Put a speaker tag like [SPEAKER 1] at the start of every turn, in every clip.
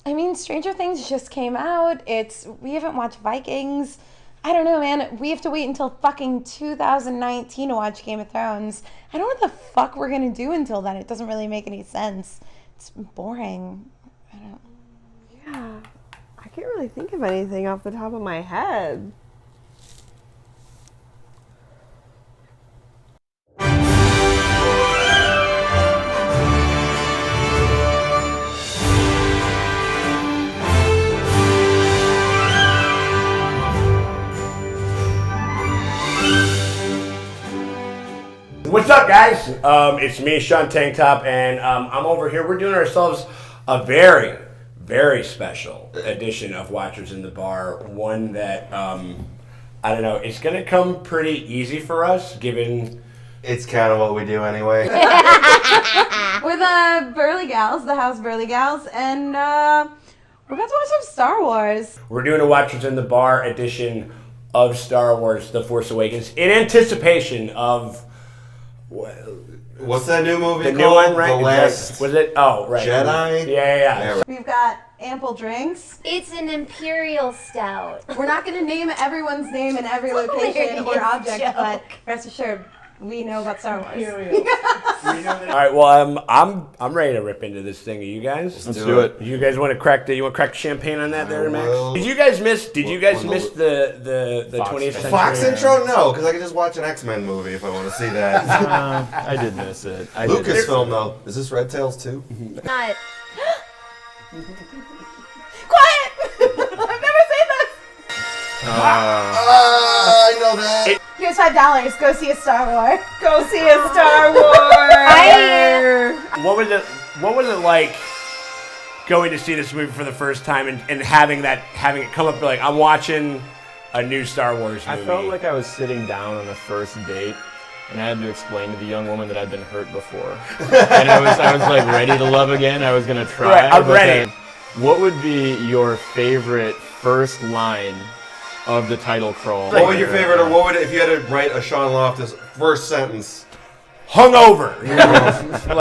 [SPEAKER 1] I mean, Stranger Things just came out. We haven't watched Vikings. I don't know, man. We have to wait until fucking 2019 to watch Game of Thrones. I don't know what the fuck we're gonna do until then. It doesn't really make any sense. It's boring. I don't.
[SPEAKER 2] Yeah, I can't really think of anything off the top of my head.
[SPEAKER 3] What's up, guys? It's me, Sean Tank Top, and I'm over here. We're doing ourselves a very, very special edition of Watchers in the Bar. One that, I don't know, it's going to come pretty easy for us, given...
[SPEAKER 4] It's kind of what we do anyway.
[SPEAKER 1] We're the Burly Gals, the House Burly Gals, and we're about to watch some Star Wars.
[SPEAKER 3] We're doing a Watchers in the Bar edition of Star Wars The Force Awakens in anticipation of...
[SPEAKER 4] What's that new movie
[SPEAKER 3] the
[SPEAKER 4] called?
[SPEAKER 3] New one, right?
[SPEAKER 4] The Last
[SPEAKER 3] was it? Oh, right.
[SPEAKER 4] Jedi?
[SPEAKER 3] Yeah.
[SPEAKER 1] We've got ample drinks.
[SPEAKER 5] It's an Imperial Stout.
[SPEAKER 1] We're not going to name everyone's name in every location or object, but rest assured, we know about Star Wars.
[SPEAKER 3] All right, well, I'm ready to rip into this thing. Are you guys?
[SPEAKER 4] Let's do it.
[SPEAKER 3] You guys want to crack the champagne on that there, Max?
[SPEAKER 4] will.
[SPEAKER 3] Did you guys miss the 20th century?
[SPEAKER 4] Fox intro? No, because I can just watch an X-Men movie if I want to see that.
[SPEAKER 6] I did miss it.
[SPEAKER 4] Lucasfilm, though. Is this Red Tails too?
[SPEAKER 5] Not.
[SPEAKER 1] Quiet! I've never seen this!
[SPEAKER 4] I know that.
[SPEAKER 1] Here's $5. Go see a Star Wars.
[SPEAKER 2] Go see a Star Wars!
[SPEAKER 3] What was it like going to see this movie for the first time and having it come up like I'm watching a new Star Wars movie?
[SPEAKER 6] I felt like I was sitting down on a first date, and I had to explain to the young woman that I'd been hurt before. And I was like ready to love again. I was gonna try.
[SPEAKER 3] Right, I'm ready.
[SPEAKER 6] What would be your favorite first line of the title crawl?
[SPEAKER 4] What would your favorite, or what would if you had to write a Sean Loftus first sentence?
[SPEAKER 3] Hungover.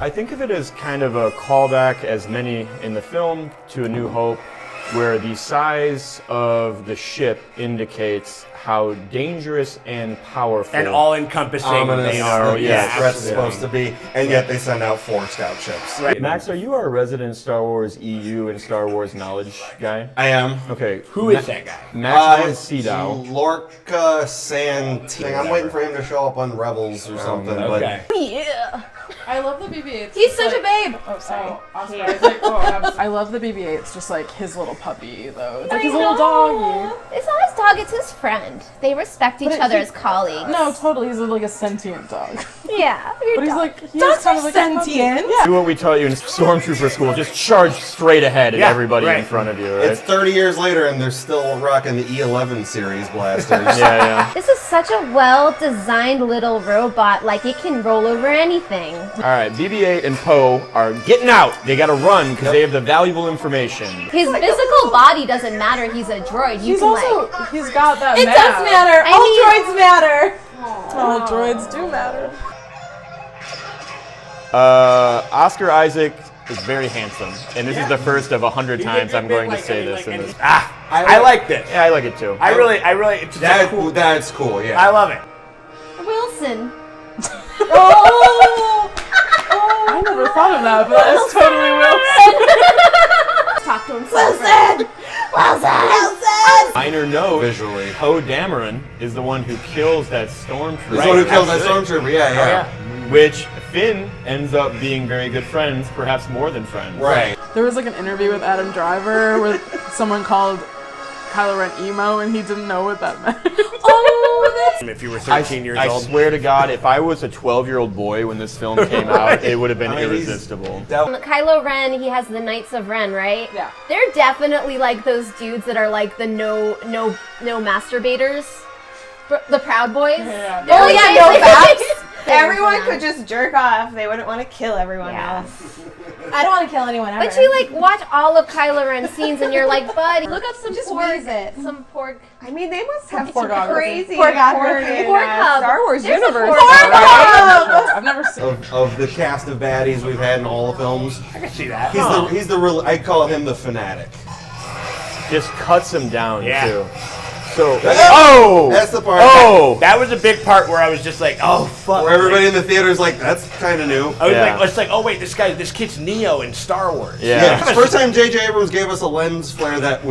[SPEAKER 6] I think of it as kind of a callback, as many in the film, to A New Hope, where the size of the ship indicates how dangerous and powerful
[SPEAKER 3] and all-encompassing
[SPEAKER 4] Ominous.
[SPEAKER 3] they are.
[SPEAKER 4] Yeah, that's
[SPEAKER 3] absolutely.
[SPEAKER 4] supposed to be. And yet they send out 4 scout ships.
[SPEAKER 3] Right.
[SPEAKER 6] Max, are you our resident Star Wars EU and Star Wars knowledge guy?
[SPEAKER 4] I am.
[SPEAKER 6] Okay.
[SPEAKER 3] Who is that guy?
[SPEAKER 6] Max von Sydow.
[SPEAKER 4] Lorca Santini. I'm waiting for him to show up on Rebels or something.
[SPEAKER 3] Okay.
[SPEAKER 5] Yeah.
[SPEAKER 7] I love the BB-8.
[SPEAKER 5] He's such a babe.
[SPEAKER 7] Oh, sorry. Oscar Isaac. I love the BB-8. It's just like his little puppy, though. It's like his little doggy.
[SPEAKER 5] It's not his dog, it's his friend. They respect each other as colleagues.
[SPEAKER 7] No, totally. He's like a sentient dog.
[SPEAKER 5] Yeah.
[SPEAKER 7] But he's like, he's
[SPEAKER 1] Dogs
[SPEAKER 7] kind
[SPEAKER 1] are
[SPEAKER 7] of like
[SPEAKER 1] sentient.
[SPEAKER 7] Yeah.
[SPEAKER 6] Do what we taught you in Stormtrooper school. Just charge straight ahead at
[SPEAKER 3] Yeah,
[SPEAKER 6] everybody
[SPEAKER 3] right.
[SPEAKER 6] in front of you,
[SPEAKER 4] It's
[SPEAKER 6] right?
[SPEAKER 4] 30 years later and they're still rocking the E11 series blasters.
[SPEAKER 6] Yeah.
[SPEAKER 5] This is such a well-designed little robot. Like, it can roll over anything.
[SPEAKER 6] All right, BB-8 and Poe are getting out. They got to run because they have the valuable information.
[SPEAKER 5] His physical body doesn't matter. He's a droid. You
[SPEAKER 7] He's
[SPEAKER 5] can,
[SPEAKER 7] also, he's got that
[SPEAKER 1] It
[SPEAKER 7] map.
[SPEAKER 1] does matter.
[SPEAKER 5] I
[SPEAKER 1] All
[SPEAKER 5] mean-
[SPEAKER 1] droids matter.
[SPEAKER 7] All droids do matter.
[SPEAKER 6] Oscar Isaac is very handsome, and this is the first of 100 times I'm going to say this in this.
[SPEAKER 3] I like this.
[SPEAKER 6] Yeah, I like it too.
[SPEAKER 3] I really, it's cool.
[SPEAKER 4] That's cool, yeah.
[SPEAKER 3] I love it.
[SPEAKER 5] Wilson.
[SPEAKER 7] I never thought of that, but that is totally Wilson.
[SPEAKER 5] Talk to him.
[SPEAKER 1] Wilson!
[SPEAKER 6] Minor note,
[SPEAKER 4] Visually.
[SPEAKER 6] Poe Dameron is the one who kills that stormtrooper.
[SPEAKER 4] He's the one who kills that stormtrooper, yeah.
[SPEAKER 6] Which Finn ends up being very good friends, perhaps more than friends.
[SPEAKER 4] Right.
[SPEAKER 7] There was like an interview with Adam Driver where someone called Kylo Ren emo and he didn't know what that meant.
[SPEAKER 3] If you were 13 years
[SPEAKER 6] I
[SPEAKER 3] old.
[SPEAKER 6] swear to God, if I was a 12-year-old boy when this film came out, it would have been irresistible.
[SPEAKER 5] Kylo Ren, he has the Knights of Ren, right?
[SPEAKER 7] Yeah.
[SPEAKER 5] They're definitely like those dudes that are like the no masturbators. The Proud Boys.
[SPEAKER 7] Yeah.
[SPEAKER 1] Oh yeah, no facts.
[SPEAKER 2] Everyone could just jerk off. They wouldn't want to kill everyone
[SPEAKER 5] Yeah.
[SPEAKER 2] else.
[SPEAKER 1] I don't want to kill anyone ever.
[SPEAKER 5] But you like watch all of Kylo Ren's scenes and you're like, buddy, look up some
[SPEAKER 1] Just
[SPEAKER 5] pork.
[SPEAKER 1] squeeze it.
[SPEAKER 5] Some pork.
[SPEAKER 2] I mean, they must have
[SPEAKER 7] Porkography.
[SPEAKER 2] crazy
[SPEAKER 1] Porkography.
[SPEAKER 2] porn in
[SPEAKER 5] Pork hub.
[SPEAKER 2] Star Wars
[SPEAKER 5] There's a
[SPEAKER 2] universe.
[SPEAKER 5] pork
[SPEAKER 2] right?
[SPEAKER 7] I've never
[SPEAKER 4] of the cast of baddies we've had in all the films.
[SPEAKER 3] I can see that.
[SPEAKER 4] He's the real. I call him the fanatic.
[SPEAKER 6] Just cuts him down
[SPEAKER 3] Yeah.
[SPEAKER 6] too. So
[SPEAKER 4] That's the part.
[SPEAKER 3] That was a big part where I was just like, oh fuck.
[SPEAKER 4] Where everybody in the theater is like, that's kind of new.
[SPEAKER 3] I was
[SPEAKER 6] Yeah.
[SPEAKER 3] like, it's like, oh wait, this kid's Neo in Star Wars.
[SPEAKER 6] Yeah.
[SPEAKER 4] Yeah, it's the first time J.J. Abrams gave us a lens flare that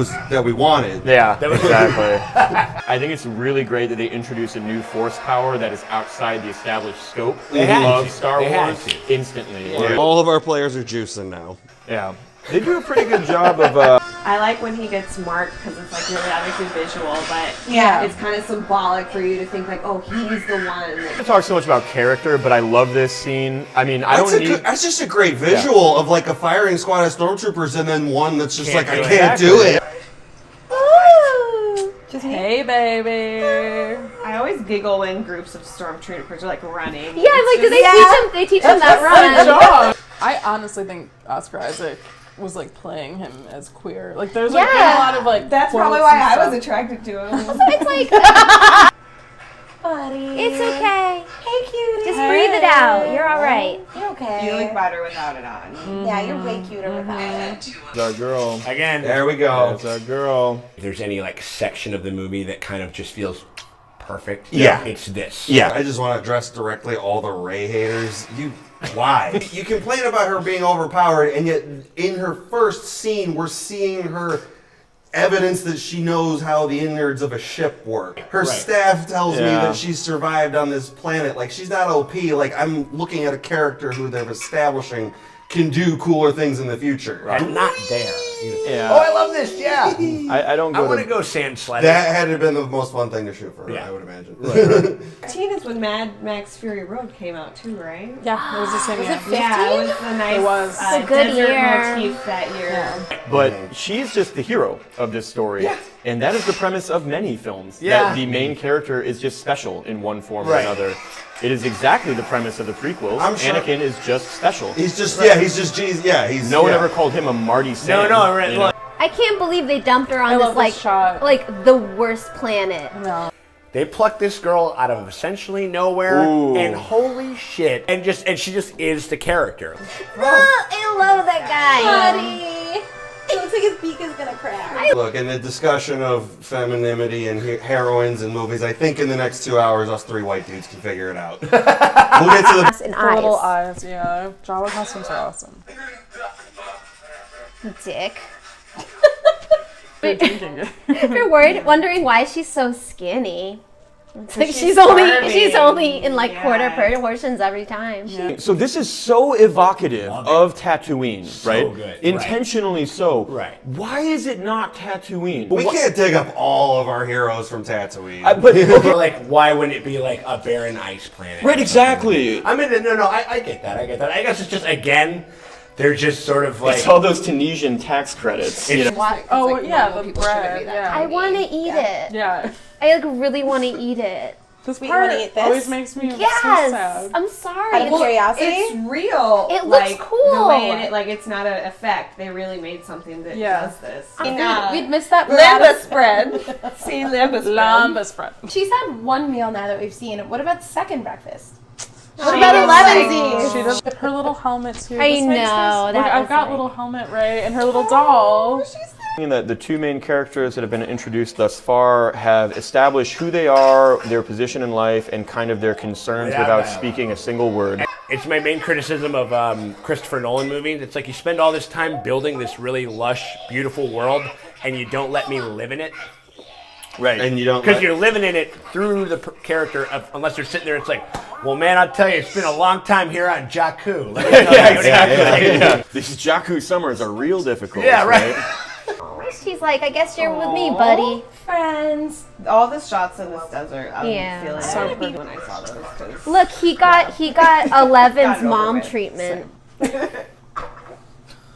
[SPEAKER 4] we wanted.
[SPEAKER 6] Yeah,
[SPEAKER 3] That was-
[SPEAKER 6] exactly. I think it's really great that they introduce a new force power that is outside the established scope
[SPEAKER 3] had
[SPEAKER 6] of
[SPEAKER 3] to.
[SPEAKER 6] Star
[SPEAKER 3] They had
[SPEAKER 6] Wars
[SPEAKER 3] to.
[SPEAKER 6] instantly.
[SPEAKER 4] Yeah. All of our players are juicing now.
[SPEAKER 6] Yeah. They do a pretty good job of
[SPEAKER 2] I like when he gets marked because it's like really obviously visual, but
[SPEAKER 1] Yeah.
[SPEAKER 2] it's kind of symbolic for you to think like, oh, he's the one.
[SPEAKER 6] I don't talk so much about character, but I love this scene. I mean, I don't need...
[SPEAKER 4] That's just a great visual of like a firing squad of stormtroopers and then one that's just
[SPEAKER 3] Can't
[SPEAKER 4] like,
[SPEAKER 3] do
[SPEAKER 4] I
[SPEAKER 3] it.
[SPEAKER 4] can't do it.
[SPEAKER 1] Just me.
[SPEAKER 7] Hey, baby.
[SPEAKER 2] I always giggle when groups of stormtroopers are like running.
[SPEAKER 5] Yeah, I'm like, do they
[SPEAKER 1] Yeah.
[SPEAKER 5] teach them? They teach them that
[SPEAKER 7] Good
[SPEAKER 5] run.
[SPEAKER 7] job. I honestly think Oscar Isaac was like playing him as queer. Like there's like been a
[SPEAKER 5] Yeah.
[SPEAKER 7] lot of like
[SPEAKER 2] That's probably
[SPEAKER 7] quotes
[SPEAKER 2] why
[SPEAKER 7] and
[SPEAKER 2] I
[SPEAKER 7] stuff.
[SPEAKER 2] was attracted to him.
[SPEAKER 5] It's like,
[SPEAKER 1] Buddy.
[SPEAKER 5] it's okay.
[SPEAKER 1] Hey, cutie.
[SPEAKER 5] Just breathe it out. You're all right.
[SPEAKER 1] You're okay.
[SPEAKER 2] You look better without it on.
[SPEAKER 1] Yeah, you're way cuter without it.
[SPEAKER 6] It's our girl.
[SPEAKER 3] Again,
[SPEAKER 4] There we go.
[SPEAKER 6] It's our girl.
[SPEAKER 3] if there's any like section of the movie that kind of just feels perfect,
[SPEAKER 4] Yeah.
[SPEAKER 3] it's this.
[SPEAKER 4] Yeah, I just want to address directly all the Rey haters. Why? You complain about her being overpowered, and yet in her first scene, we're seeing her evidence that she knows how the innards of a ship work. Her
[SPEAKER 3] Right.
[SPEAKER 4] staff tells me
[SPEAKER 6] Yeah.
[SPEAKER 4] that she's survived on this planet. Like, she's not OP. Like, I'm looking at a character who they're establishing can do cooler things in the future.
[SPEAKER 3] I'm not there.
[SPEAKER 6] Yeah.
[SPEAKER 3] Oh, I love this. Yeah.
[SPEAKER 6] I don't
[SPEAKER 3] I
[SPEAKER 6] go
[SPEAKER 3] want
[SPEAKER 6] to...
[SPEAKER 3] to go sand sledding.
[SPEAKER 4] That had to have been the most fun thing to shoot for her,
[SPEAKER 3] Yeah.
[SPEAKER 4] I would imagine.
[SPEAKER 2] 15 is when Mad Max Fury Road came out too, right?
[SPEAKER 7] Yeah, it was the same year.
[SPEAKER 2] Yeah, it was the nice
[SPEAKER 7] It was.
[SPEAKER 5] It's a good
[SPEAKER 2] desert
[SPEAKER 5] year.
[SPEAKER 2] motif that year.
[SPEAKER 6] But she's just the hero of this story. And that is the premise of many films.
[SPEAKER 3] Yeah.
[SPEAKER 6] That the main character is just special in one form or
[SPEAKER 3] Right.
[SPEAKER 6] another. It is exactly the premise of the prequels.
[SPEAKER 4] I'm sure-
[SPEAKER 6] Anakin is just special.
[SPEAKER 4] He's just, yeah, he's just, Jesus. Yeah, he's.
[SPEAKER 6] No one
[SPEAKER 4] yeah.
[SPEAKER 6] ever called him a Marty
[SPEAKER 3] no,
[SPEAKER 6] Sam.
[SPEAKER 3] no, right,
[SPEAKER 6] you know?
[SPEAKER 3] look.
[SPEAKER 5] I can't believe they dumped her on
[SPEAKER 7] I
[SPEAKER 5] this
[SPEAKER 7] love this shot.
[SPEAKER 5] like the worst planet.
[SPEAKER 7] No.
[SPEAKER 3] They plucked this girl out of essentially nowhere,
[SPEAKER 6] Ooh.
[SPEAKER 3] and holy shit, and she just is the character.
[SPEAKER 5] Oh, I love that guy.
[SPEAKER 1] Buddy. It looks like his beak is gonna crack.
[SPEAKER 4] Look, in the discussion of femininity and heroines in movies, I think in the next 2 hours, us three white dudes can figure it out. We'll get to the.
[SPEAKER 5] And
[SPEAKER 7] The little
[SPEAKER 5] eyes.
[SPEAKER 7] eyes, yeah. Jawa costumes are awesome.
[SPEAKER 5] Dick.
[SPEAKER 7] They're drinking it.
[SPEAKER 5] If you're wondering why she's so skinny. It's like
[SPEAKER 2] she's
[SPEAKER 5] she's
[SPEAKER 2] starving.
[SPEAKER 5] only in like quarter
[SPEAKER 2] Yeah.
[SPEAKER 5] portions every time.
[SPEAKER 6] So this is so evocative of Tatooine, right?
[SPEAKER 3] good, right.
[SPEAKER 6] Intentionally so.
[SPEAKER 3] Right.
[SPEAKER 6] Why is it not Tatooine?
[SPEAKER 4] We can't dig up all of our heroes from Tatooine.
[SPEAKER 6] But
[SPEAKER 3] Or like, why wouldn't it be like a barren ice planet?
[SPEAKER 6] right, exactly.
[SPEAKER 3] I mean, no, I get that. I guess it's just, again, they're just sort of like.
[SPEAKER 6] It's all those Tunisian tax credits. You know?
[SPEAKER 1] Why?
[SPEAKER 7] Oh,
[SPEAKER 1] like,
[SPEAKER 7] yeah,
[SPEAKER 1] normal
[SPEAKER 7] the
[SPEAKER 1] people shouldn't
[SPEAKER 7] bread,
[SPEAKER 1] be that
[SPEAKER 7] yeah.
[SPEAKER 5] I
[SPEAKER 1] tiny.
[SPEAKER 5] want to eat it.
[SPEAKER 7] Yeah.
[SPEAKER 5] I like really want to eat it.
[SPEAKER 7] This
[SPEAKER 1] Wait, you
[SPEAKER 7] part
[SPEAKER 1] wanna eat this?
[SPEAKER 7] always makes me so
[SPEAKER 5] Yes.
[SPEAKER 7] sad.
[SPEAKER 5] I'm
[SPEAKER 1] Out
[SPEAKER 5] sorry.
[SPEAKER 1] of curiosity?
[SPEAKER 2] It's real.
[SPEAKER 5] It looks
[SPEAKER 2] like,
[SPEAKER 5] cool.
[SPEAKER 2] The way it, like it's not an effect. They really made something that
[SPEAKER 7] Yeah.
[SPEAKER 2] does this.
[SPEAKER 1] We'd miss that.
[SPEAKER 2] Lamba spread. See Lamba spread.
[SPEAKER 7] Lamba spread.
[SPEAKER 1] She's had one meal now that we've seen. What about the second breakfast? What
[SPEAKER 2] She
[SPEAKER 1] about
[SPEAKER 2] was
[SPEAKER 1] 11
[SPEAKER 7] She does her little helmet too.
[SPEAKER 5] I
[SPEAKER 7] This makes
[SPEAKER 5] know,
[SPEAKER 7] This,
[SPEAKER 5] that
[SPEAKER 7] look, I've
[SPEAKER 5] was
[SPEAKER 7] got
[SPEAKER 5] like-
[SPEAKER 7] little helmet Ray and her little doll.
[SPEAKER 6] That the two main characters that have been introduced thus far have established who they are, their position in life, and kind of their concerns
[SPEAKER 3] Without
[SPEAKER 6] without
[SPEAKER 3] dialogue.
[SPEAKER 6] speaking a single word.
[SPEAKER 3] It's my main criticism of Christopher Nolan movies. It's like you spend all this time building this really lush, beautiful world, and you don't let me live in it.
[SPEAKER 6] Right.
[SPEAKER 4] And you don't.
[SPEAKER 3] Because you're living in it through the character of, unless you're sitting there, it's like, well, man, I'll tell you, it's been a long time here on Jakku. Let me tell you,
[SPEAKER 6] Yeah. These Jakku summers are real difficult.
[SPEAKER 3] Yeah, right.
[SPEAKER 5] She's like, I guess you're with me, buddy.
[SPEAKER 2] Friends. All the shots in this desert. I'm
[SPEAKER 5] Yeah.
[SPEAKER 2] feeling
[SPEAKER 7] So
[SPEAKER 2] so
[SPEAKER 7] pretty.
[SPEAKER 2] when I saw those. 'Cause
[SPEAKER 5] Look, he got Eleven's
[SPEAKER 2] over
[SPEAKER 5] mom
[SPEAKER 2] with.
[SPEAKER 5] treatment. By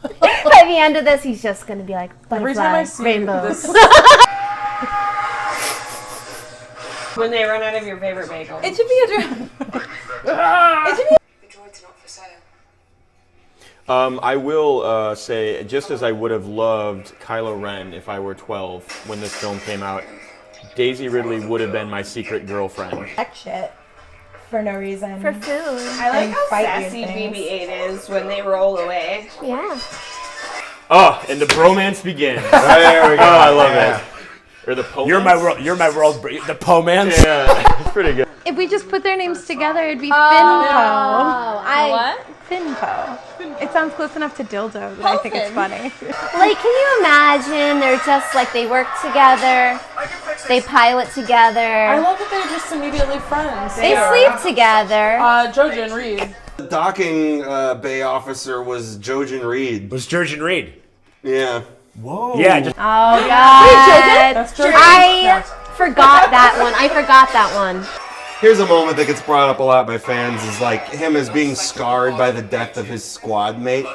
[SPEAKER 5] the end of this, he's just gonna be like
[SPEAKER 7] Every time I
[SPEAKER 5] butterflies,
[SPEAKER 7] see
[SPEAKER 5] rainbows.
[SPEAKER 7] this,
[SPEAKER 2] when they run out of your favorite bagel.
[SPEAKER 1] It should be a dream.
[SPEAKER 6] I will say, just as I would have loved Kylo Ren if I were 12 when this film came out, Daisy Ridley would have been my secret girlfriend.
[SPEAKER 1] Heck shit. for no reason.
[SPEAKER 5] For food.
[SPEAKER 2] I like
[SPEAKER 1] And
[SPEAKER 2] how
[SPEAKER 1] fight
[SPEAKER 2] sassy
[SPEAKER 1] weird things.
[SPEAKER 2] BB-8 is when they roll away.
[SPEAKER 5] Yeah.
[SPEAKER 6] Oh, and the bromance begins.
[SPEAKER 3] There we go.
[SPEAKER 6] Oh, I love it. Or the Poe.
[SPEAKER 3] You're my world. You're my world. The Poe man.
[SPEAKER 6] Yeah, it's pretty good.
[SPEAKER 1] If we just put their names together, it'd be
[SPEAKER 5] Oh,
[SPEAKER 1] Finpo.
[SPEAKER 7] What?
[SPEAKER 1] Finpo. It sounds close enough to dildo that I think it's funny.
[SPEAKER 5] Like, can you imagine? They're just like, they work together, they pilot together,
[SPEAKER 7] I love that they're just immediately friends.
[SPEAKER 5] they sleep together.
[SPEAKER 7] Jojo and Reed.
[SPEAKER 4] The docking bay officer was Jojen Reed.
[SPEAKER 3] Was Jurgen Reed?
[SPEAKER 4] Yeah.
[SPEAKER 3] Whoa. Yeah. Just,
[SPEAKER 5] Oh, God.
[SPEAKER 7] That's Jojo.
[SPEAKER 5] I forgot that one. I forgot that one.
[SPEAKER 4] Here's a moment that gets brought up a lot by fans is like him as being scarred by the death of his squad mate,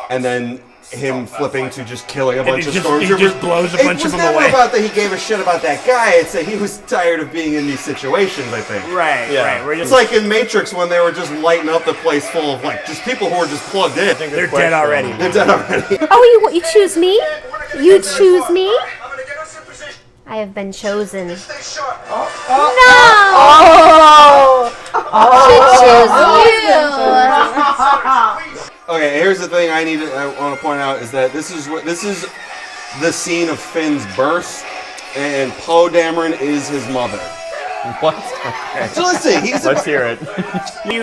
[SPEAKER 4] and then him flipping to just killing a bunch of stormtroopers.
[SPEAKER 3] He just blows a bunch of them
[SPEAKER 4] It was
[SPEAKER 3] away.
[SPEAKER 4] never about that he gave a shit about that guy. It's that he was tired of being in these situations, I think.
[SPEAKER 3] Right. Right. We're
[SPEAKER 4] It's
[SPEAKER 3] just
[SPEAKER 4] like in Matrix when they were just lighting up the place full of like just people who were just plugged in.
[SPEAKER 3] they're dead already.
[SPEAKER 4] They're dead already.
[SPEAKER 5] Oh, you choose me? You choose me? I have been chosen. No! Should choose you.
[SPEAKER 4] Okay, here's the thing I want to point out is that this is the scene of Finn's birth, and Poe Dameron is his mother.
[SPEAKER 6] What? Okay.
[SPEAKER 4] So listen,
[SPEAKER 6] Let's hear it.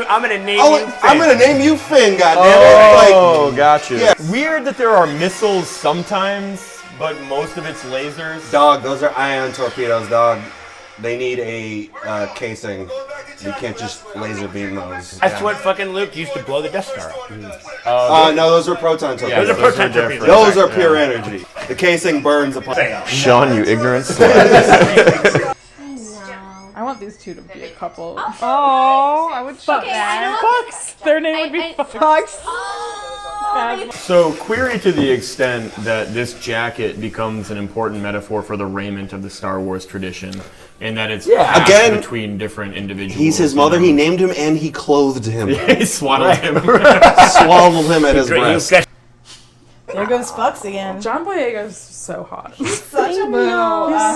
[SPEAKER 3] I'm gonna name you. Finn.
[SPEAKER 4] I'm gonna name you Finn. Goddammit!
[SPEAKER 6] Oh, gotcha.
[SPEAKER 4] Yeah.
[SPEAKER 6] Weird that there are missiles sometimes, but most of it's lasers.
[SPEAKER 4] Dog, those are ion torpedoes, dog. They need a casing. You can't just laser beam those.
[SPEAKER 3] That's what fucking Luke used to blow the Death Star up.
[SPEAKER 4] No, those are proton torpedoes.
[SPEAKER 3] Those are proton torpedoes.
[SPEAKER 4] Those are pure energy. The casing burns upon.
[SPEAKER 6] Sean, you ignorant slut.
[SPEAKER 7] I want these two to be a couple.
[SPEAKER 2] Oh, I would fuck
[SPEAKER 5] Okay, I
[SPEAKER 2] that.
[SPEAKER 5] know.
[SPEAKER 7] Fucks. Their name would be Fucks.
[SPEAKER 6] So, query to the extent that this jacket becomes an important metaphor for the raiment of the Star Wars tradition, and that it's passed
[SPEAKER 4] Again,
[SPEAKER 6] between different individuals.
[SPEAKER 4] He's his mother. He named him and he clothed him.
[SPEAKER 6] He swaddled him.
[SPEAKER 4] Swaddled him at his breast.
[SPEAKER 1] There goes Fox again.
[SPEAKER 7] John Boyega's so hot.
[SPEAKER 2] Such a boo.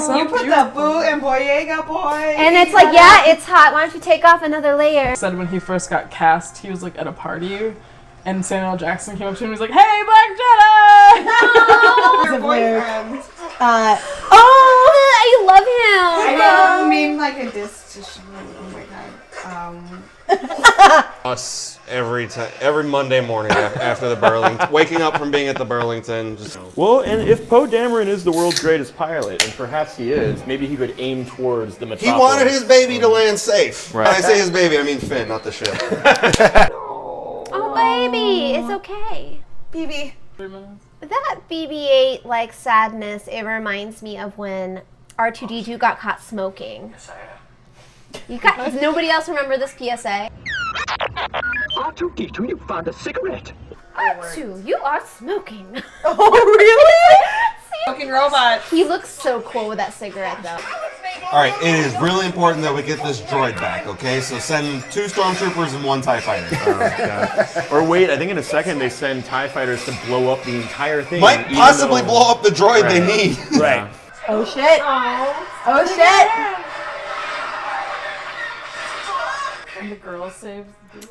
[SPEAKER 7] so
[SPEAKER 2] You put the boo in Boyega, boy.
[SPEAKER 5] And it's like, yeah, it's hot. Why don't you take off another layer?
[SPEAKER 7] Said when he first got cast, he was like at a party, and Samuel L. Jackson came up to him and was like, "Hey, Black Jedi!"
[SPEAKER 2] Your boyfriend.
[SPEAKER 5] I love him.
[SPEAKER 2] I mean like a diss to Sean. Oh my god.
[SPEAKER 4] Us every Monday morning after the Burlington, waking up from being at the Burlington. Just
[SPEAKER 6] Well, and if Poe Dameron is the world's greatest pilot, and perhaps he is, maybe he could aim towards the metropolis.
[SPEAKER 4] he wanted his baby to land safe.
[SPEAKER 6] Right.
[SPEAKER 4] When I say his baby, I mean Finn, not the ship.
[SPEAKER 5] Oh, baby, it's okay.
[SPEAKER 2] BB.
[SPEAKER 5] That BB-8 like sadness, it reminds me of when R2-D2 got caught smoking. Does nobody else remember this PSA?
[SPEAKER 8] R2-D2, you found a cigarette.
[SPEAKER 5] R2, you are smoking.
[SPEAKER 2] Oh really? Smoking robot.
[SPEAKER 5] He looks so cool with that cigarette though.
[SPEAKER 4] Alright, it is really important that we get this droid back, okay? So send 2 stormtroopers and 1 TIE fighter.
[SPEAKER 6] Or wait, I think in a second they send TIE fighters to blow up the entire thing.
[SPEAKER 4] Might
[SPEAKER 6] even
[SPEAKER 4] possibly
[SPEAKER 6] though-
[SPEAKER 4] blow up the droid they
[SPEAKER 6] Right.
[SPEAKER 4] need.
[SPEAKER 3] Right.
[SPEAKER 1] Oh shit. Oh shit.
[SPEAKER 7] And the girl saves the dude.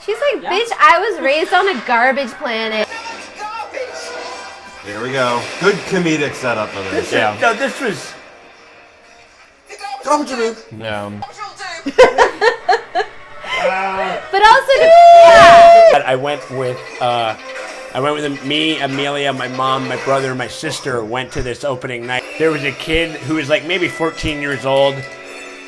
[SPEAKER 5] She's like, bitch, I was raised on a garbage planet.
[SPEAKER 4] There we go. Good comedic setup for this.
[SPEAKER 6] Yeah.
[SPEAKER 3] No, this was.
[SPEAKER 6] No.
[SPEAKER 5] But also, yeah.
[SPEAKER 3] I went with me, Amelia, my mom, my brother, my sister went to this opening night. There was a kid who was like maybe 14 years old,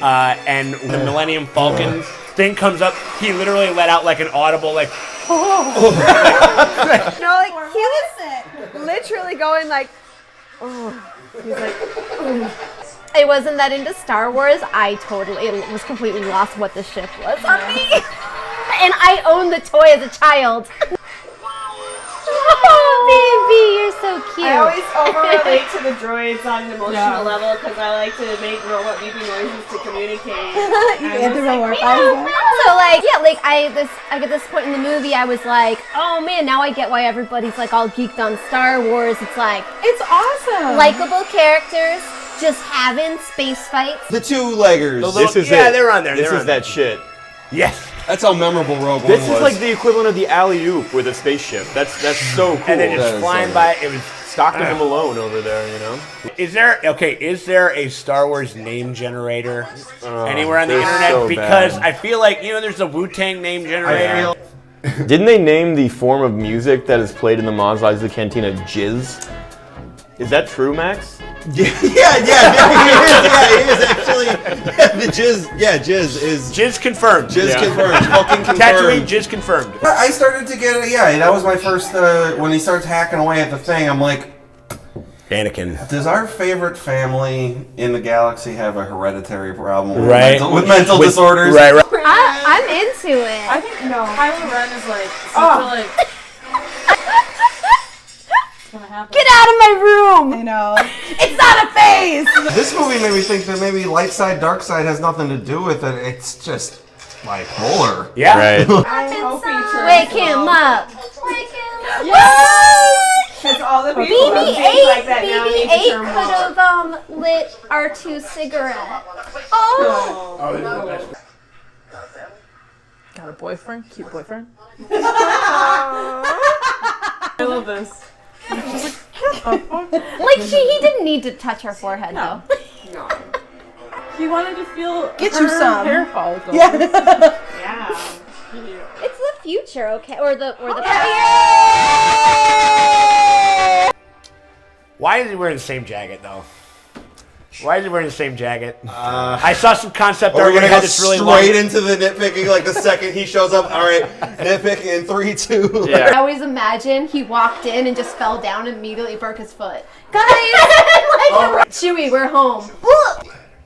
[SPEAKER 3] and the Millennium Falcon thing comes up. He literally let out like an audible like.
[SPEAKER 2] No, like he was literally going like, oh. He's like,
[SPEAKER 5] I wasn't that into Star Wars. I totally was completely lost what the ship was on me. And I owned the toy as a child. Oh, baby, you're so cute.
[SPEAKER 2] I always over-relate to the droids on an emotional
[SPEAKER 7] Yeah.
[SPEAKER 2] level because I like to make robot beeping noises to communicate.
[SPEAKER 5] So like, yeah, like I at this point in the movie, I was like, oh man, now I get why everybody's like all geeked on Star Wars. It's like
[SPEAKER 1] It's awesome.
[SPEAKER 5] likable characters, just having space fights.
[SPEAKER 4] The two-leggers.
[SPEAKER 6] This is
[SPEAKER 3] yeah,
[SPEAKER 6] it.
[SPEAKER 3] they're on there.
[SPEAKER 6] This
[SPEAKER 3] they're
[SPEAKER 6] is
[SPEAKER 3] on
[SPEAKER 6] that
[SPEAKER 3] there.
[SPEAKER 6] shit.
[SPEAKER 3] Yes.
[SPEAKER 4] That's how memorable Rogue One
[SPEAKER 6] This
[SPEAKER 4] was.
[SPEAKER 6] is like the equivalent of the alley-oop with a spaceship. That's so cool.
[SPEAKER 3] And then
[SPEAKER 4] That
[SPEAKER 3] just
[SPEAKER 4] is
[SPEAKER 3] flying
[SPEAKER 4] so
[SPEAKER 3] by. It was.
[SPEAKER 6] Stockton Malone over there, you know?
[SPEAKER 3] Is there a Star Wars name generator anywhere on the
[SPEAKER 6] they're
[SPEAKER 3] internet?
[SPEAKER 6] so
[SPEAKER 3] Because
[SPEAKER 6] bad.
[SPEAKER 3] I feel like, there's a Wu-Tang name generator.
[SPEAKER 6] Didn't they name the form of music that is played in the Maz Kanata cantina Jizz? Is that true, Max?
[SPEAKER 4] yeah, it is actually. The jizz is.
[SPEAKER 3] Jizz confirmed.
[SPEAKER 4] Jizz confirmed. Fucking confirmed.
[SPEAKER 3] Tatooine, jizz confirmed.
[SPEAKER 4] I started to get it. Yeah, that was my first. When he starts hacking away at the thing, I'm like,
[SPEAKER 3] Anakin.
[SPEAKER 4] does our favorite family in the galaxy have a hereditary problem with
[SPEAKER 3] Right.
[SPEAKER 4] mental disorders?
[SPEAKER 3] Right.
[SPEAKER 5] I'm into it.
[SPEAKER 7] I think Kylo Ren is like such a gonna happen.
[SPEAKER 5] Get out of my room!
[SPEAKER 1] I know.
[SPEAKER 5] It's not a phase!
[SPEAKER 4] This movie made me think that maybe light side, dark side has nothing to do with it. It's just bipolar.
[SPEAKER 3] Yeah.
[SPEAKER 6] Right.
[SPEAKER 7] I hope he turns
[SPEAKER 5] Wake him up! Wake him up!
[SPEAKER 2] Because all the people who
[SPEAKER 5] BB-8
[SPEAKER 2] think like that now need to
[SPEAKER 5] BB-8
[SPEAKER 2] turn
[SPEAKER 5] could
[SPEAKER 2] woke.
[SPEAKER 5] have lit R2's cigarette. Oh!
[SPEAKER 7] Got a boyfriend? Cute boyfriend? I love this.
[SPEAKER 5] Like he didn't need to touch her forehead though.
[SPEAKER 7] He wanted to feel
[SPEAKER 1] Get
[SPEAKER 7] her
[SPEAKER 1] you some.
[SPEAKER 7] hair follicles.
[SPEAKER 1] Yeah.
[SPEAKER 2] Yeah.
[SPEAKER 5] It's the future, okay? Or the
[SPEAKER 3] Why is he wearing the same jacket, though? Why is he wearing the same jacket? I saw some concept art
[SPEAKER 4] We're
[SPEAKER 3] where
[SPEAKER 4] gonna
[SPEAKER 3] he
[SPEAKER 4] go
[SPEAKER 3] had this really long...
[SPEAKER 4] straight into the nitpicking. Like the second he shows up, all right, nitpicking in 3, 2.
[SPEAKER 6] Yeah.
[SPEAKER 5] I always imagine he walked in and just fell down and immediately broke his foot. Guys, like, Chewie, we're home.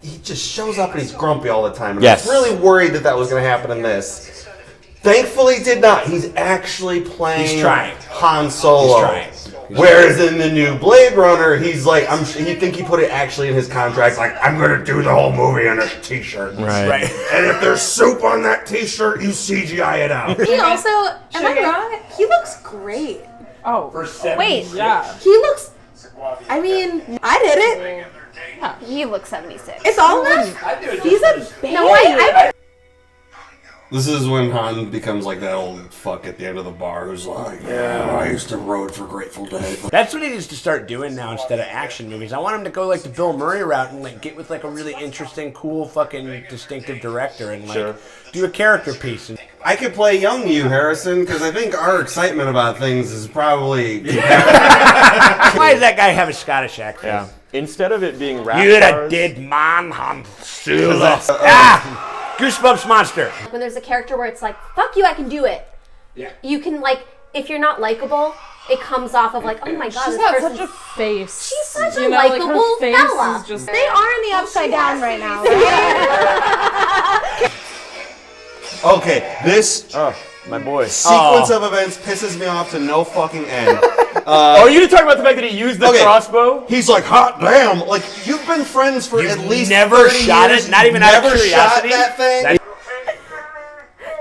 [SPEAKER 4] He just shows up and he's grumpy all the time. And
[SPEAKER 6] Yes.
[SPEAKER 4] I was really worried that was going to happen in this. Thankfully, did not. He's actually playing
[SPEAKER 3] He's trying.
[SPEAKER 4] Han Solo.
[SPEAKER 3] He's trying.
[SPEAKER 4] Whereas in the new Blade Runner, he's like, he put it actually in his contract, like, I'm going to do the whole movie on a t-shirt.
[SPEAKER 6] Right.
[SPEAKER 4] And if there's soup on that t-shirt, you CGI it out.
[SPEAKER 1] He also, am I wrong? He looks great.
[SPEAKER 7] Oh,
[SPEAKER 5] Wait,
[SPEAKER 7] yeah.
[SPEAKER 1] He looks, I mean, I did it.
[SPEAKER 5] he looks 76.
[SPEAKER 1] It's all that. He's a baby.
[SPEAKER 5] No, I
[SPEAKER 4] This is when Han becomes like that old fuck at the end of the bar who's like, yeah, I used to road for Grateful Dead.
[SPEAKER 3] That's what he needs to start doing now instead of action movies. I want him to go like the Bill Murray route and like get with like a really interesting, cool, fucking distinctive director and like do a character piece. And
[SPEAKER 4] I could play young you, Harrison, because I think our excitement about things is probably...
[SPEAKER 3] why does that guy have a Scottish accent?
[SPEAKER 6] Yeah. Instead of it being rap
[SPEAKER 3] You're a
[SPEAKER 6] stars,
[SPEAKER 3] dead man, Han Solo. Ah! Goosebumps monster.
[SPEAKER 5] when there's a character where it's like, fuck you, I can do it.
[SPEAKER 3] Yeah.
[SPEAKER 5] You can like, if you're not likable, it comes off of like, oh my god,
[SPEAKER 7] She's
[SPEAKER 5] this
[SPEAKER 7] got
[SPEAKER 5] person's
[SPEAKER 7] such a face.
[SPEAKER 5] she's such a
[SPEAKER 7] You know, like,
[SPEAKER 5] likable
[SPEAKER 7] her face
[SPEAKER 5] fella.
[SPEAKER 7] is just...
[SPEAKER 1] They are in the upside down right now.
[SPEAKER 4] Okay, this
[SPEAKER 6] Oh, my boy.
[SPEAKER 4] sequence of events pisses me off to no fucking end.
[SPEAKER 6] Oh, you didn't talk about the fact that he used the
[SPEAKER 4] Okay.
[SPEAKER 6] crossbow?
[SPEAKER 4] He's like, hot damn! Like, you've been friends for at least
[SPEAKER 3] never
[SPEAKER 4] 30
[SPEAKER 3] shot
[SPEAKER 4] years.
[SPEAKER 3] it, not even out of
[SPEAKER 4] never
[SPEAKER 3] curiosity?
[SPEAKER 4] shot that thing?
[SPEAKER 3] That-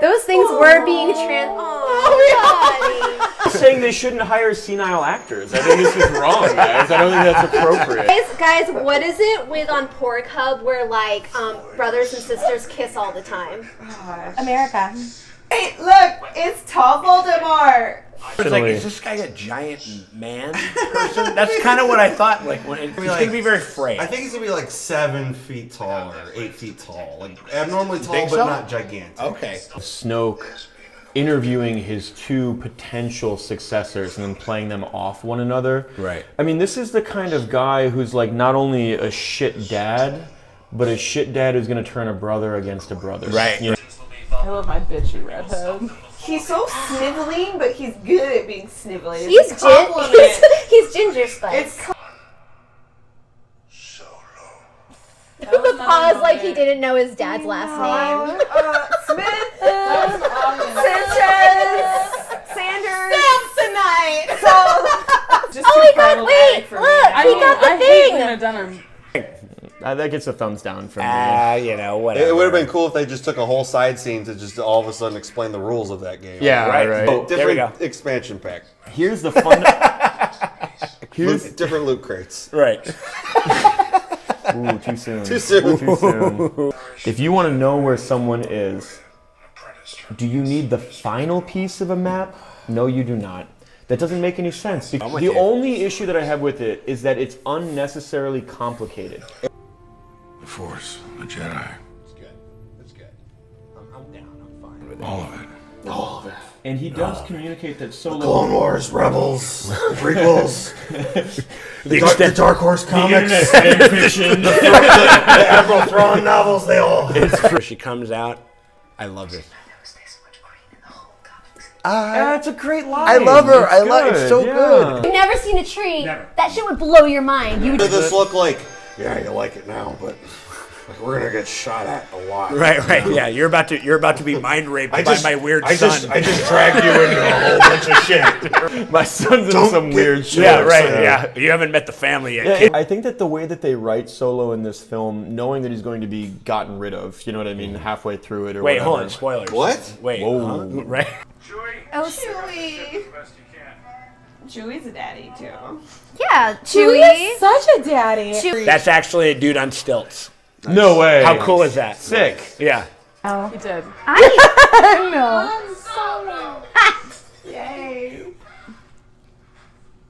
[SPEAKER 5] Those things were being Oh,
[SPEAKER 6] Saying they shouldn't hire senile actors. I think this is wrong, guys. I don't think that's appropriate.
[SPEAKER 5] guys, what is it with on Pornhub where like brothers and sisters kiss all the time?
[SPEAKER 1] America.
[SPEAKER 2] Hey, look, it's tall Voldemort.
[SPEAKER 3] It's like, is this guy a giant man person? That's kind of what I thought. Like, when he's gonna be very frail.
[SPEAKER 4] I think he's gonna be like 7 feet tall or 8 feet tall. Like, abnormally tall,
[SPEAKER 3] think
[SPEAKER 4] but
[SPEAKER 3] so?
[SPEAKER 4] not gigantic.
[SPEAKER 3] Okay.
[SPEAKER 6] Snoke interviewing his two potential successors and then playing them off one another.
[SPEAKER 3] Right.
[SPEAKER 6] I mean, this is the kind of guy who's like not only a shit dad, but a shit dad who's gonna turn a brother against a brother.
[SPEAKER 3] Right.
[SPEAKER 6] You know?
[SPEAKER 7] I love my bitchy redhead.
[SPEAKER 2] He's so sniveling, but he's good at being sniveling.
[SPEAKER 5] He's
[SPEAKER 2] It's a compliment.
[SPEAKER 5] he's ginger spice.
[SPEAKER 2] It's
[SPEAKER 5] The pause like he didn't know his dad's last name.
[SPEAKER 2] Smith,
[SPEAKER 7] Sanchez,
[SPEAKER 2] Sanders, Samsonite. So,
[SPEAKER 7] just
[SPEAKER 5] Oh my god, wait,
[SPEAKER 7] for me.
[SPEAKER 5] look, he got the
[SPEAKER 7] I hate
[SPEAKER 5] thing.
[SPEAKER 7] Lena Dunham.
[SPEAKER 6] That gets a thumbs down from me.
[SPEAKER 3] You know, whatever.
[SPEAKER 4] It would have been cool if they just took a whole side scene to just all of a sudden explain the rules of that game.
[SPEAKER 6] Yeah,
[SPEAKER 3] Right.
[SPEAKER 6] right.
[SPEAKER 4] Oh,
[SPEAKER 3] There we
[SPEAKER 4] different
[SPEAKER 3] go.
[SPEAKER 4] expansion pack.
[SPEAKER 6] Here's the fun.
[SPEAKER 4] Different loot crates.
[SPEAKER 3] Right.
[SPEAKER 6] Ooh, too soon.
[SPEAKER 4] Too soon.
[SPEAKER 6] Too soon. If you want to know where someone is, do you need the final piece of a map? No, you do not. That doesn't make any sense. The only issue that I have with it is that it's unnecessarily complicated.
[SPEAKER 8] The Force, the Jedi.
[SPEAKER 3] It's good. It's good. I'm down. I'm fine with it.
[SPEAKER 8] All of it.
[SPEAKER 4] All of it.
[SPEAKER 6] And he does communicate that Solo...
[SPEAKER 4] Clone Wars, Rebels, prequels,
[SPEAKER 3] The
[SPEAKER 4] Dark Horse comics,
[SPEAKER 6] fan fiction.
[SPEAKER 4] the Admiral Thrawn novels, they all...
[SPEAKER 3] She comes out. I love this.
[SPEAKER 6] That's a great line.
[SPEAKER 4] I love her. I
[SPEAKER 6] It's
[SPEAKER 4] love it's
[SPEAKER 6] good,
[SPEAKER 4] so
[SPEAKER 6] yeah.
[SPEAKER 4] good.
[SPEAKER 5] You've never seen a tree.
[SPEAKER 3] Never.
[SPEAKER 5] That shit would blow your mind. You
[SPEAKER 4] What
[SPEAKER 5] would
[SPEAKER 4] does this look like? Yeah, you like it now, but like, we're gonna get shot at a lot.
[SPEAKER 3] Right. Yeah, you're about to be mind raped by my weird son.
[SPEAKER 4] I just dragged you into a whole bunch of shit.
[SPEAKER 6] My son's in some weird shit.
[SPEAKER 3] Yeah, right. Yeah, you haven't met the family yet.
[SPEAKER 6] Yeah,
[SPEAKER 3] kid.
[SPEAKER 6] I think that the way that they write Solo in this film, knowing that he's going to be gotten rid of, you know what I mean, halfway through it or
[SPEAKER 3] Wait,
[SPEAKER 6] whatever.
[SPEAKER 3] hold on. Spoilers.
[SPEAKER 4] What?
[SPEAKER 3] Wait.
[SPEAKER 6] Whoa.
[SPEAKER 3] Huh? Right.
[SPEAKER 5] Oh,
[SPEAKER 2] Chewie. Chewie's a daddy too.
[SPEAKER 5] yeah,
[SPEAKER 1] Chewie
[SPEAKER 5] Chewie.
[SPEAKER 1] is such a daddy.
[SPEAKER 3] That's actually a dude on stilts.
[SPEAKER 6] No way.
[SPEAKER 3] How cool is that?
[SPEAKER 6] Sick.
[SPEAKER 3] Yeah.
[SPEAKER 7] He did.
[SPEAKER 2] Yay.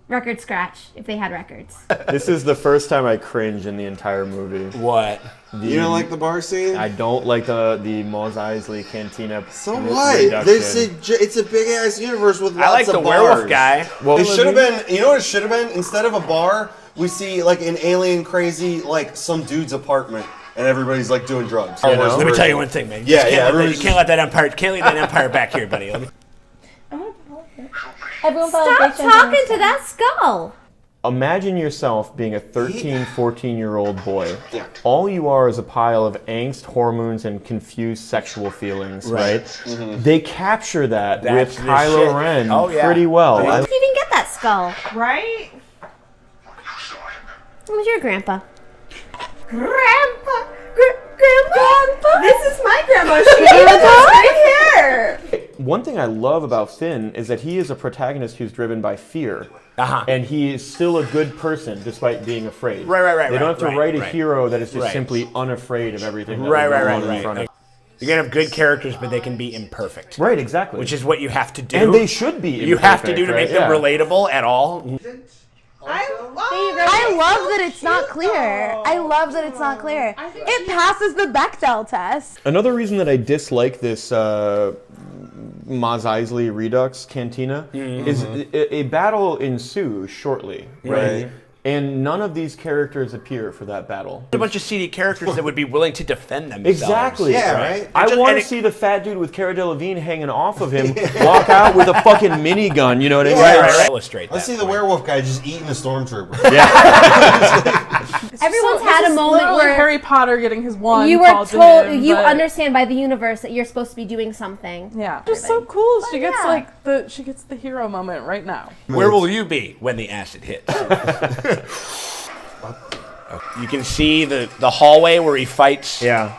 [SPEAKER 5] Record scratch, if they had records.
[SPEAKER 6] This is the first time I cringe in the entire movie.
[SPEAKER 3] What?
[SPEAKER 4] You don't like the bar scene?
[SPEAKER 6] I don't like the Mos Eisley cantina.
[SPEAKER 4] So what? It's a big ass universe with lots
[SPEAKER 3] I like
[SPEAKER 4] of
[SPEAKER 3] the
[SPEAKER 4] bars.
[SPEAKER 3] werewolf guy.
[SPEAKER 6] Well,
[SPEAKER 4] It should have been. You know what it should have been? Instead of a bar, we see like an alien crazy, like some dude's apartment, and everybody's like doing drugs.
[SPEAKER 6] You know?
[SPEAKER 3] Let me tell you one thing, man. You
[SPEAKER 4] Yeah,
[SPEAKER 3] just
[SPEAKER 4] yeah,
[SPEAKER 3] can't let that-
[SPEAKER 4] everybody's
[SPEAKER 3] you can't let that empire. Can't leave that empire back here, buddy. Let me-
[SPEAKER 1] Everyone
[SPEAKER 5] Stop talking to that skull.
[SPEAKER 6] Imagine yourself being a 13, 14-year-old boy.
[SPEAKER 4] Yeah.
[SPEAKER 6] All you are is a pile of angst, hormones, and confused sexual feelings, right?
[SPEAKER 4] Mm-hmm.
[SPEAKER 6] They capture that
[SPEAKER 3] That's
[SPEAKER 6] with
[SPEAKER 3] the
[SPEAKER 6] Kylo
[SPEAKER 3] shit.
[SPEAKER 6] Ren
[SPEAKER 3] Oh, yeah.
[SPEAKER 6] pretty well.
[SPEAKER 5] Where did you even get that skull?
[SPEAKER 2] Right?
[SPEAKER 5] It was your grandpa.
[SPEAKER 2] Grandpa! Grandpa! This is my grandma. She gave us right here.
[SPEAKER 6] One thing I love about Finn is that he is a protagonist who's driven by fear.
[SPEAKER 3] Uh-huh.
[SPEAKER 6] And he is still a good person despite being afraid.
[SPEAKER 3] Right,
[SPEAKER 6] They don't have to write a
[SPEAKER 3] right.
[SPEAKER 6] hero that is just
[SPEAKER 3] Right.
[SPEAKER 6] simply unafraid of everything that
[SPEAKER 3] Right,
[SPEAKER 6] will go on in
[SPEAKER 3] right.
[SPEAKER 6] front of.
[SPEAKER 3] You're gonna have good characters, but they can be imperfect.
[SPEAKER 6] Right, exactly.
[SPEAKER 3] Which is what you have to do.
[SPEAKER 6] and they should be.
[SPEAKER 3] You have to do to
[SPEAKER 6] imperfect,
[SPEAKER 3] make them
[SPEAKER 6] right?
[SPEAKER 3] relatable at all.
[SPEAKER 1] I love that it's not clear. I love that it's not clear. It passes the Bechdel test.
[SPEAKER 6] Another reason that I dislike this Maz Eisley Redux Cantina is a battle ensues shortly, right? And none of these characters appear for that battle.
[SPEAKER 3] A bunch of seedy characters that would be willing to defend themselves.
[SPEAKER 6] Exactly.
[SPEAKER 4] Yeah, right?
[SPEAKER 6] I
[SPEAKER 3] Just-
[SPEAKER 6] want
[SPEAKER 3] and
[SPEAKER 6] to
[SPEAKER 3] it-
[SPEAKER 6] see the fat dude with Cara Delevingne hanging off of him walk out with a fucking minigun. You know what I mean?
[SPEAKER 3] Right. Illustrate
[SPEAKER 4] Let's
[SPEAKER 3] that
[SPEAKER 4] see the
[SPEAKER 3] point.
[SPEAKER 4] werewolf guy just eating a stormtrooper.
[SPEAKER 5] Everyone's had a moment
[SPEAKER 7] Literally
[SPEAKER 5] where
[SPEAKER 7] Harry Potter getting his wand.
[SPEAKER 5] you were
[SPEAKER 7] called to
[SPEAKER 5] told,
[SPEAKER 7] him,
[SPEAKER 5] you
[SPEAKER 7] but-
[SPEAKER 5] understand by the universe that you're supposed to be doing something.
[SPEAKER 7] Yeah, just so cool. She gets
[SPEAKER 5] yeah.
[SPEAKER 7] she gets the hero moment right now.
[SPEAKER 3] Where will you be when the acid hits? You can see the hallway where he fights.
[SPEAKER 6] Yeah.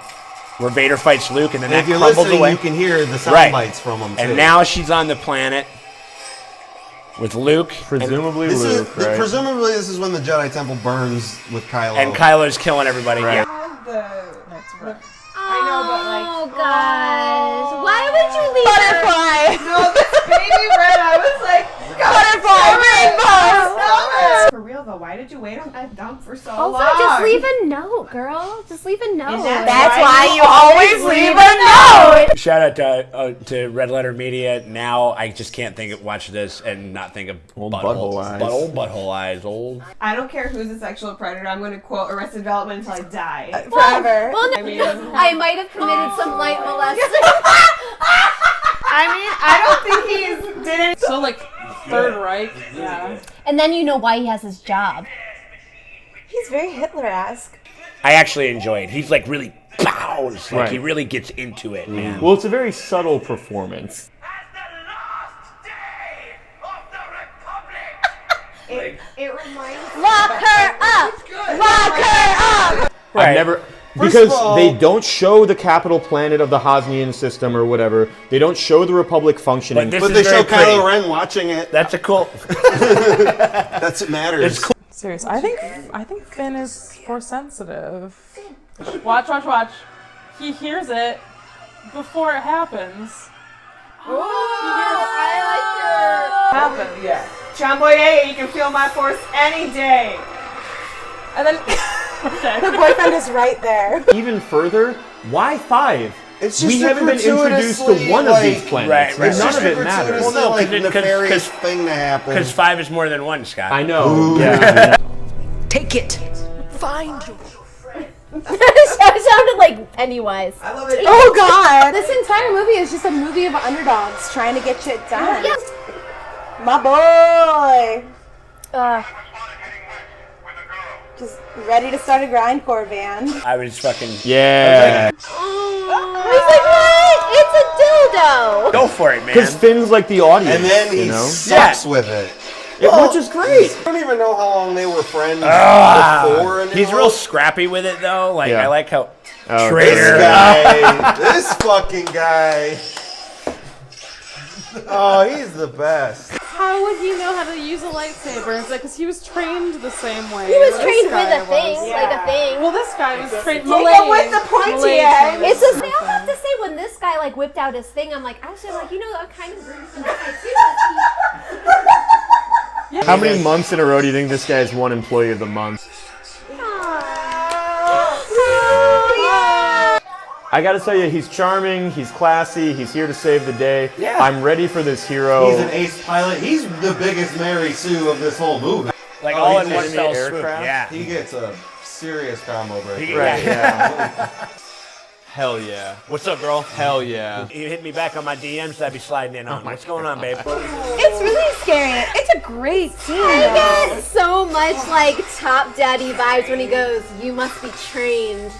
[SPEAKER 3] Where Vader fights Luke, and then
[SPEAKER 4] And
[SPEAKER 3] that
[SPEAKER 4] if you're
[SPEAKER 3] crumbles
[SPEAKER 4] listening,
[SPEAKER 3] away.
[SPEAKER 4] you can hear the sound
[SPEAKER 3] Right.
[SPEAKER 4] bites from him too.
[SPEAKER 3] And now she's on the planet with Luke.
[SPEAKER 6] Presumably
[SPEAKER 4] this
[SPEAKER 6] Luke, right?
[SPEAKER 4] presumably this is when the Jedi Temple burns with Kylo.
[SPEAKER 3] And Kylo's killing everybody.
[SPEAKER 6] Right.
[SPEAKER 3] Yeah.
[SPEAKER 2] I know, but like.
[SPEAKER 5] Oh gosh, why would you leave her?
[SPEAKER 1] Butterfly.
[SPEAKER 2] No, this baby red. I was like,
[SPEAKER 1] Butterfly.
[SPEAKER 2] for real though, why did you wait on that dump for so
[SPEAKER 5] Also,
[SPEAKER 2] long?
[SPEAKER 5] just leave a note, girl. Just leave a note.
[SPEAKER 1] That's why you always leave a note.
[SPEAKER 3] Shout out to Red Letter Media. Now I just can't watch this and not think of
[SPEAKER 6] Old butthole eyes.
[SPEAKER 3] Old butthole eyes. Old.
[SPEAKER 2] I don't care who's a sexual predator. I'm going to quote Arrested Development until I die.
[SPEAKER 1] Forever.
[SPEAKER 5] Well, no,
[SPEAKER 2] I mean-
[SPEAKER 5] I might have committed some light molestation.
[SPEAKER 2] I don't think he's did it.
[SPEAKER 7] So like Third Reich. Yeah.
[SPEAKER 5] And then you know why he has his job.
[SPEAKER 1] He's very Hitler-esque.
[SPEAKER 3] I actually enjoy it. He's like really pows. Like
[SPEAKER 6] Right.
[SPEAKER 3] he really gets into it, man.
[SPEAKER 6] Well, it's a very subtle performance.
[SPEAKER 2] It reminds me.
[SPEAKER 1] Lock her up. Lock her up.
[SPEAKER 6] I've never
[SPEAKER 4] First
[SPEAKER 6] because
[SPEAKER 4] of all-
[SPEAKER 6] they don't show the capital planet of the Hosnian system or whatever. They don't show the Republic functioning.
[SPEAKER 3] But this
[SPEAKER 4] But
[SPEAKER 3] is
[SPEAKER 4] they
[SPEAKER 3] very
[SPEAKER 4] show
[SPEAKER 3] pretty.
[SPEAKER 4] Kylo Ren watching it.
[SPEAKER 3] That's a cool.
[SPEAKER 4] That's what matters.
[SPEAKER 3] It's cool.
[SPEAKER 7] Serious. I think Finn is force sensitive. Watch. He hears it before it happens.
[SPEAKER 2] Happens. Yeah. John Boyega, you can feel my force any day.
[SPEAKER 7] And then
[SPEAKER 1] Her boyfriend is right there.
[SPEAKER 6] Even further, why 5?
[SPEAKER 4] It's just
[SPEAKER 6] we haven't been introduced to one of these planets.
[SPEAKER 3] Right.
[SPEAKER 6] None of it matters.
[SPEAKER 4] Well, no, like
[SPEAKER 3] because-
[SPEAKER 4] nefarious thing to happen.
[SPEAKER 3] Because 5 is more than 1, Scott.
[SPEAKER 6] I know. Yeah.
[SPEAKER 9] Take it. Find your
[SPEAKER 5] It sounded like Pennywise.
[SPEAKER 2] I love it.
[SPEAKER 1] Oh God! This entire movie is just a movie of underdogs trying to get shit done.
[SPEAKER 5] Yeah.
[SPEAKER 1] My boy, just ready to start a grindcore band.
[SPEAKER 3] I was fucking...
[SPEAKER 6] Yeah.
[SPEAKER 5] He's like, what? It's a dildo.
[SPEAKER 3] Go for it, man.
[SPEAKER 6] Because Finn's like the audience.
[SPEAKER 4] And then he
[SPEAKER 6] you know?
[SPEAKER 4] sucks with it.
[SPEAKER 6] Which is great.
[SPEAKER 4] I don't even know how long they were friends before.
[SPEAKER 3] He's real scrappy with it, though. Like,
[SPEAKER 6] Yeah.
[SPEAKER 3] I like how...
[SPEAKER 6] Oh,
[SPEAKER 3] Traitor.
[SPEAKER 4] This guy, this fucking guy. Oh, he's the best.
[SPEAKER 7] how would he know how to use a lightsaber? It's like, because he was trained the same way.
[SPEAKER 5] He was
[SPEAKER 7] this
[SPEAKER 5] trained with
[SPEAKER 7] guy
[SPEAKER 5] a thing,
[SPEAKER 7] was.
[SPEAKER 5] like a thing.
[SPEAKER 7] Well, this guy was trained
[SPEAKER 2] Take it
[SPEAKER 7] Malay.
[SPEAKER 2] with the pointy
[SPEAKER 7] Malay
[SPEAKER 2] end.
[SPEAKER 7] trained.
[SPEAKER 5] It's just, I have to say, when this guy like whipped out his thing, I'm like, actually, like, you know, I'm kind of rooting for that guy too.
[SPEAKER 6] How many months in a row do you think this guy's won Employee of the Month? I gotta tell you, he's charming, he's classy, he's here to save the day.
[SPEAKER 3] Yeah.
[SPEAKER 6] I'm ready for this hero.
[SPEAKER 4] He's an ace pilot. He's the biggest Mary Sue of this whole movie.
[SPEAKER 3] Like,
[SPEAKER 4] Oh,
[SPEAKER 3] all
[SPEAKER 4] he's
[SPEAKER 3] in one
[SPEAKER 4] just
[SPEAKER 3] fell
[SPEAKER 6] the
[SPEAKER 3] swoop.
[SPEAKER 6] aircraft?
[SPEAKER 3] Yeah.
[SPEAKER 4] He gets a serious combo break.
[SPEAKER 6] Right, yeah.
[SPEAKER 10] Hell yeah.
[SPEAKER 3] What's up, girl?
[SPEAKER 10] Hell yeah.
[SPEAKER 3] You hit me back on my DMs that I'd be sliding in on. What's going on, babe?
[SPEAKER 1] It's really scary. It's a great scene.
[SPEAKER 5] I get so much like Top Daddy vibes when he goes, "You must be trained."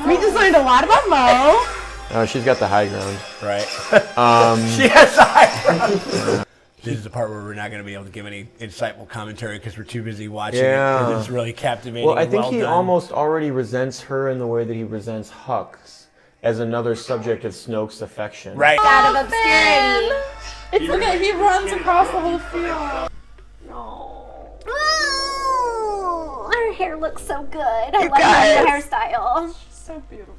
[SPEAKER 1] We just learned a lot about Mo.
[SPEAKER 6] Oh, she's got the high ground.
[SPEAKER 3] Right. Yes, This is the part where we're not going to be able to give any insightful commentary because we're too busy watching it. 'Cause it's really captivating.
[SPEAKER 6] Well, I think
[SPEAKER 3] well
[SPEAKER 6] he
[SPEAKER 3] done.
[SPEAKER 6] almost already resents her in the way that he resents Hux as another subject of Snoke's affection.
[SPEAKER 3] Right.
[SPEAKER 5] Out of obscurity.
[SPEAKER 7] It's okay, he runs across the whole field.
[SPEAKER 5] Oh, her hair looks so good. I love her hairstyle.
[SPEAKER 7] So beautiful.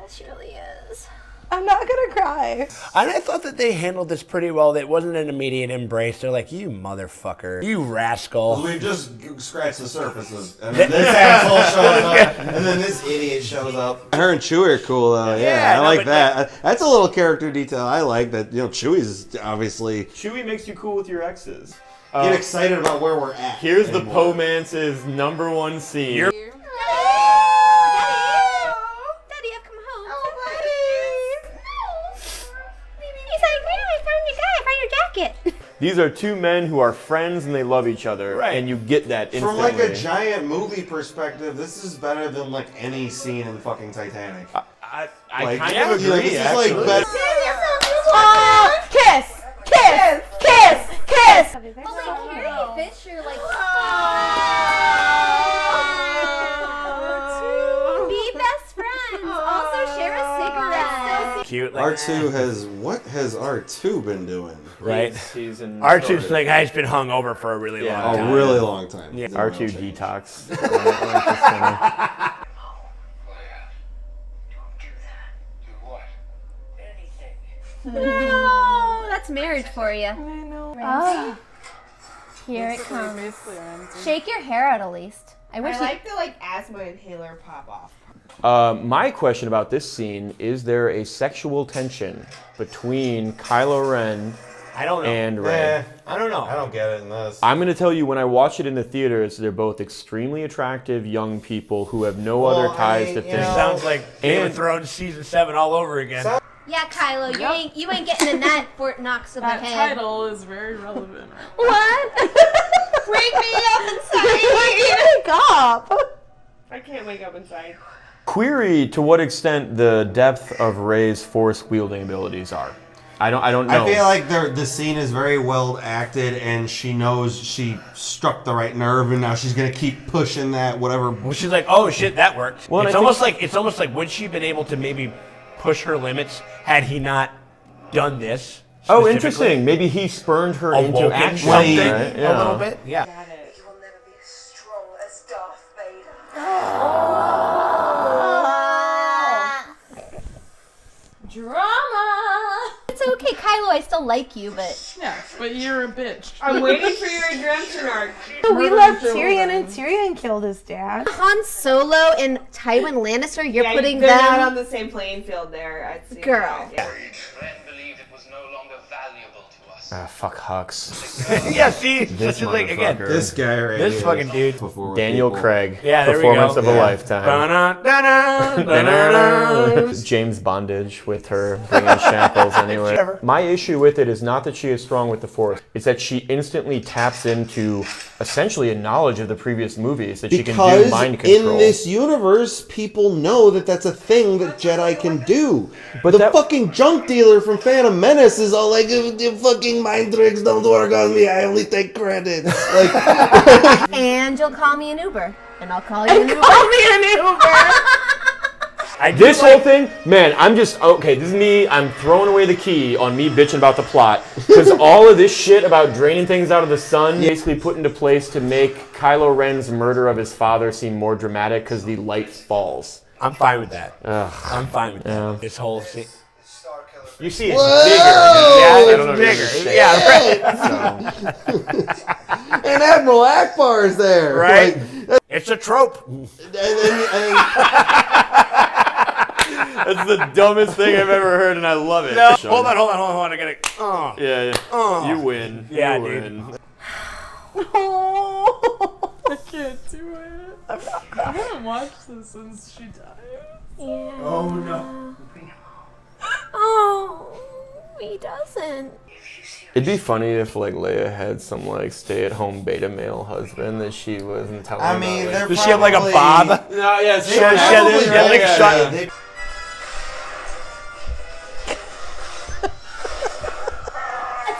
[SPEAKER 5] She really is.
[SPEAKER 1] I'm not gonna cry.
[SPEAKER 3] And I thought that they handled this pretty well. It wasn't an immediate embrace. They're like, you motherfucker. You rascal.
[SPEAKER 4] We've just scratched the surface, and then this asshole shows up, and then this idiot shows up. Her and Chewie are cool, though.
[SPEAKER 3] Yeah,
[SPEAKER 4] I
[SPEAKER 3] no,
[SPEAKER 4] like
[SPEAKER 3] but
[SPEAKER 4] that. That's a little character detail. I like that. You know, Chewie's obviously
[SPEAKER 6] Chewie makes you cool with your exes.
[SPEAKER 4] get excited about where we're at.
[SPEAKER 6] Here's the
[SPEAKER 4] anymore.
[SPEAKER 6] Poe-mance's #1 scene.
[SPEAKER 3] You're-
[SPEAKER 5] Daddy, I've come home. Oh, buddy. He's like, "Hey, I found your guy. I found your jacket."
[SPEAKER 6] These are two men who are friends and they love each other,
[SPEAKER 3] Right.
[SPEAKER 6] and you get that
[SPEAKER 4] From
[SPEAKER 6] instantly.
[SPEAKER 4] like a giant movie perspective, this is better than like any scene in fucking Titanic.
[SPEAKER 3] I
[SPEAKER 4] Like,
[SPEAKER 3] kind
[SPEAKER 4] yeah,
[SPEAKER 3] of agree,
[SPEAKER 4] this is
[SPEAKER 3] actually.
[SPEAKER 4] like better.
[SPEAKER 1] Kiss, kiss, kiss, kiss.
[SPEAKER 5] But like Carrie Fisher, like be best friends. Also share a cigarette.
[SPEAKER 3] Cute. Like,
[SPEAKER 4] R2 has what has R2 been doing?
[SPEAKER 3] right?
[SPEAKER 6] He's in
[SPEAKER 3] R2's like, I've been hung over for a really
[SPEAKER 6] Yeah.
[SPEAKER 3] long time.
[SPEAKER 4] A really long time.
[SPEAKER 3] Yeah.
[SPEAKER 6] R2 detox.
[SPEAKER 5] No, that's marriage for you.
[SPEAKER 7] I know.
[SPEAKER 5] Oh, here it comes.
[SPEAKER 7] Basically, Ramsey.
[SPEAKER 5] Shake your hair out at least. I wish
[SPEAKER 2] I like the asthma inhaler pop off.
[SPEAKER 6] My question about this scene, is there a sexual tension between Kylo Ren
[SPEAKER 3] I don't know.
[SPEAKER 6] and Rey?
[SPEAKER 3] I don't know.
[SPEAKER 4] I don't get it in this.
[SPEAKER 6] I'm going to tell you, when I watch it in the theaters, they're both extremely attractive young people who have no
[SPEAKER 4] Well,
[SPEAKER 6] other
[SPEAKER 4] I
[SPEAKER 6] ties
[SPEAKER 4] mean,
[SPEAKER 6] to
[SPEAKER 4] you
[SPEAKER 6] things.
[SPEAKER 4] know-
[SPEAKER 3] Sounds like Game
[SPEAKER 6] And-
[SPEAKER 3] of Thrones season 7 all over again.
[SPEAKER 5] Yeah, Kylo, you ain't getting in that Fort Knox of the
[SPEAKER 7] That
[SPEAKER 5] head.
[SPEAKER 7] title is very relevant.
[SPEAKER 5] What?
[SPEAKER 2] Wake me up inside!
[SPEAKER 1] Wake up.
[SPEAKER 2] I can't wake up inside.
[SPEAKER 6] Query to what extent the depth of Rey's force wielding abilities are. I don't know.
[SPEAKER 4] I feel like the scene is very well acted, and she knows she struck the right nerve, and now she's gonna keep pushing that whatever.
[SPEAKER 3] Well, she's like, oh shit, that worked.
[SPEAKER 6] Well, and
[SPEAKER 3] it's
[SPEAKER 6] I
[SPEAKER 3] almost like would she have been able to maybe push her limits had he not done this?
[SPEAKER 6] Oh, interesting. Maybe he spurned her into
[SPEAKER 3] Awoken
[SPEAKER 6] action.
[SPEAKER 3] something
[SPEAKER 6] Right?
[SPEAKER 3] a little bit. Yeah.
[SPEAKER 2] Got it.
[SPEAKER 11] You will never be as strong as Darth Vader.
[SPEAKER 7] Drama.
[SPEAKER 5] It's okay, Kylo. I still like you, but
[SPEAKER 7] Yeah, but you're a bitch.
[SPEAKER 2] I'm waiting for your redemption arc.
[SPEAKER 1] We left Tyrion, and Tyrion killed his dad.
[SPEAKER 5] Han Solo and Tywin Lannister, you're
[SPEAKER 2] Yeah,
[SPEAKER 5] putting
[SPEAKER 2] they're not
[SPEAKER 5] them.
[SPEAKER 2] on the same playing field there. I'd see
[SPEAKER 5] Girl.
[SPEAKER 2] that, yeah.
[SPEAKER 12] Ren believed it was no longer valuable to us.
[SPEAKER 6] Ah, fuck Hux.
[SPEAKER 3] Yeah, see?
[SPEAKER 6] This
[SPEAKER 3] Such a thing, again.
[SPEAKER 6] motherfucker.
[SPEAKER 4] This guy right
[SPEAKER 3] This
[SPEAKER 4] here.
[SPEAKER 3] fucking dude.
[SPEAKER 4] Before
[SPEAKER 6] Daniel
[SPEAKER 4] people.
[SPEAKER 6] Craig.
[SPEAKER 3] Yeah, there we
[SPEAKER 6] Performance
[SPEAKER 3] go.
[SPEAKER 6] of a
[SPEAKER 3] Yeah.
[SPEAKER 6] lifetime.
[SPEAKER 3] Da-na-da-na-da-na.
[SPEAKER 6] James Bondage with her bringing shackles anywhere.
[SPEAKER 3] Whatever.
[SPEAKER 6] My issue with it is not that she is strong with the Force. It's that she instantly taps into essentially a knowledge of the previous movies that she can do
[SPEAKER 4] Because
[SPEAKER 6] mind control.
[SPEAKER 4] in this universe, people know that that's a thing that Jedi can do.
[SPEAKER 6] But
[SPEAKER 4] the
[SPEAKER 6] that-
[SPEAKER 4] fucking junk dealer from Phantom Menace is all like, "The fucking mind tricks don't work on me. I only take credits." Like,
[SPEAKER 5] And you'll call me an Uber. And I'll call you an Uber.
[SPEAKER 6] This whole thing, man, I'm just, okay, this is me, I'm throwing away the key on me bitching about the plot. Because all of this shit about draining things out of the sun basically put into place to make Kylo Ren's murder of his father seem more dramatic because the light falls.
[SPEAKER 3] I'm fine with that.
[SPEAKER 6] Ugh.
[SPEAKER 3] I'm fine with
[SPEAKER 6] Yeah.
[SPEAKER 3] that. This whole scene.
[SPEAKER 12] Star Killer.
[SPEAKER 3] You see, it's
[SPEAKER 4] Whoa!
[SPEAKER 3] bigger.
[SPEAKER 6] I
[SPEAKER 3] Yeah,
[SPEAKER 6] don't know
[SPEAKER 3] it's
[SPEAKER 6] what
[SPEAKER 3] bigger.
[SPEAKER 6] you're
[SPEAKER 3] Yeah, right.
[SPEAKER 4] and Admiral Akbar is there.
[SPEAKER 3] Right.
[SPEAKER 4] Like,
[SPEAKER 3] It's a trope.
[SPEAKER 6] That's the dumbest thing I've ever heard, and I love it.
[SPEAKER 3] No, hold on. I gotta.
[SPEAKER 6] Yeah. You win.
[SPEAKER 3] Yeah,
[SPEAKER 6] you
[SPEAKER 3] dude.
[SPEAKER 6] win.
[SPEAKER 7] I can't do it. I haven't watched this since she died.
[SPEAKER 5] Yeah.
[SPEAKER 3] Oh no.
[SPEAKER 5] Oh, he doesn't.
[SPEAKER 6] It'd be funny if like Leia had some like stay-at-home beta male husband that she wasn't telling.
[SPEAKER 4] I mean,
[SPEAKER 6] about,
[SPEAKER 4] they're
[SPEAKER 3] Does she have like a
[SPEAKER 4] probably-
[SPEAKER 3] bob?
[SPEAKER 6] No, yeah,
[SPEAKER 3] She had like shot.
[SPEAKER 4] They-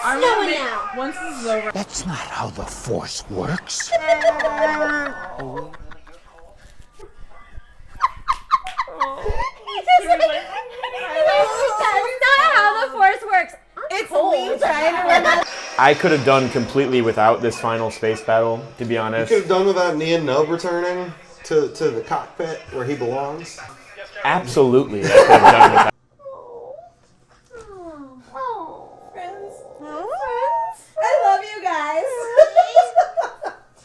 [SPEAKER 7] I'm
[SPEAKER 5] snowing
[SPEAKER 7] gonna make,
[SPEAKER 5] now.
[SPEAKER 7] once this is over,
[SPEAKER 9] That's not how the Force works.
[SPEAKER 5] That's not how the Force works.
[SPEAKER 1] It's me trying to remember.
[SPEAKER 6] I could have done completely without this final space battle, to be
[SPEAKER 4] You
[SPEAKER 6] honest.
[SPEAKER 4] could have done without Nien Nunb returning to the cockpit where he belongs.
[SPEAKER 6] Absolutely, I could have done without.
[SPEAKER 2] I love you guys.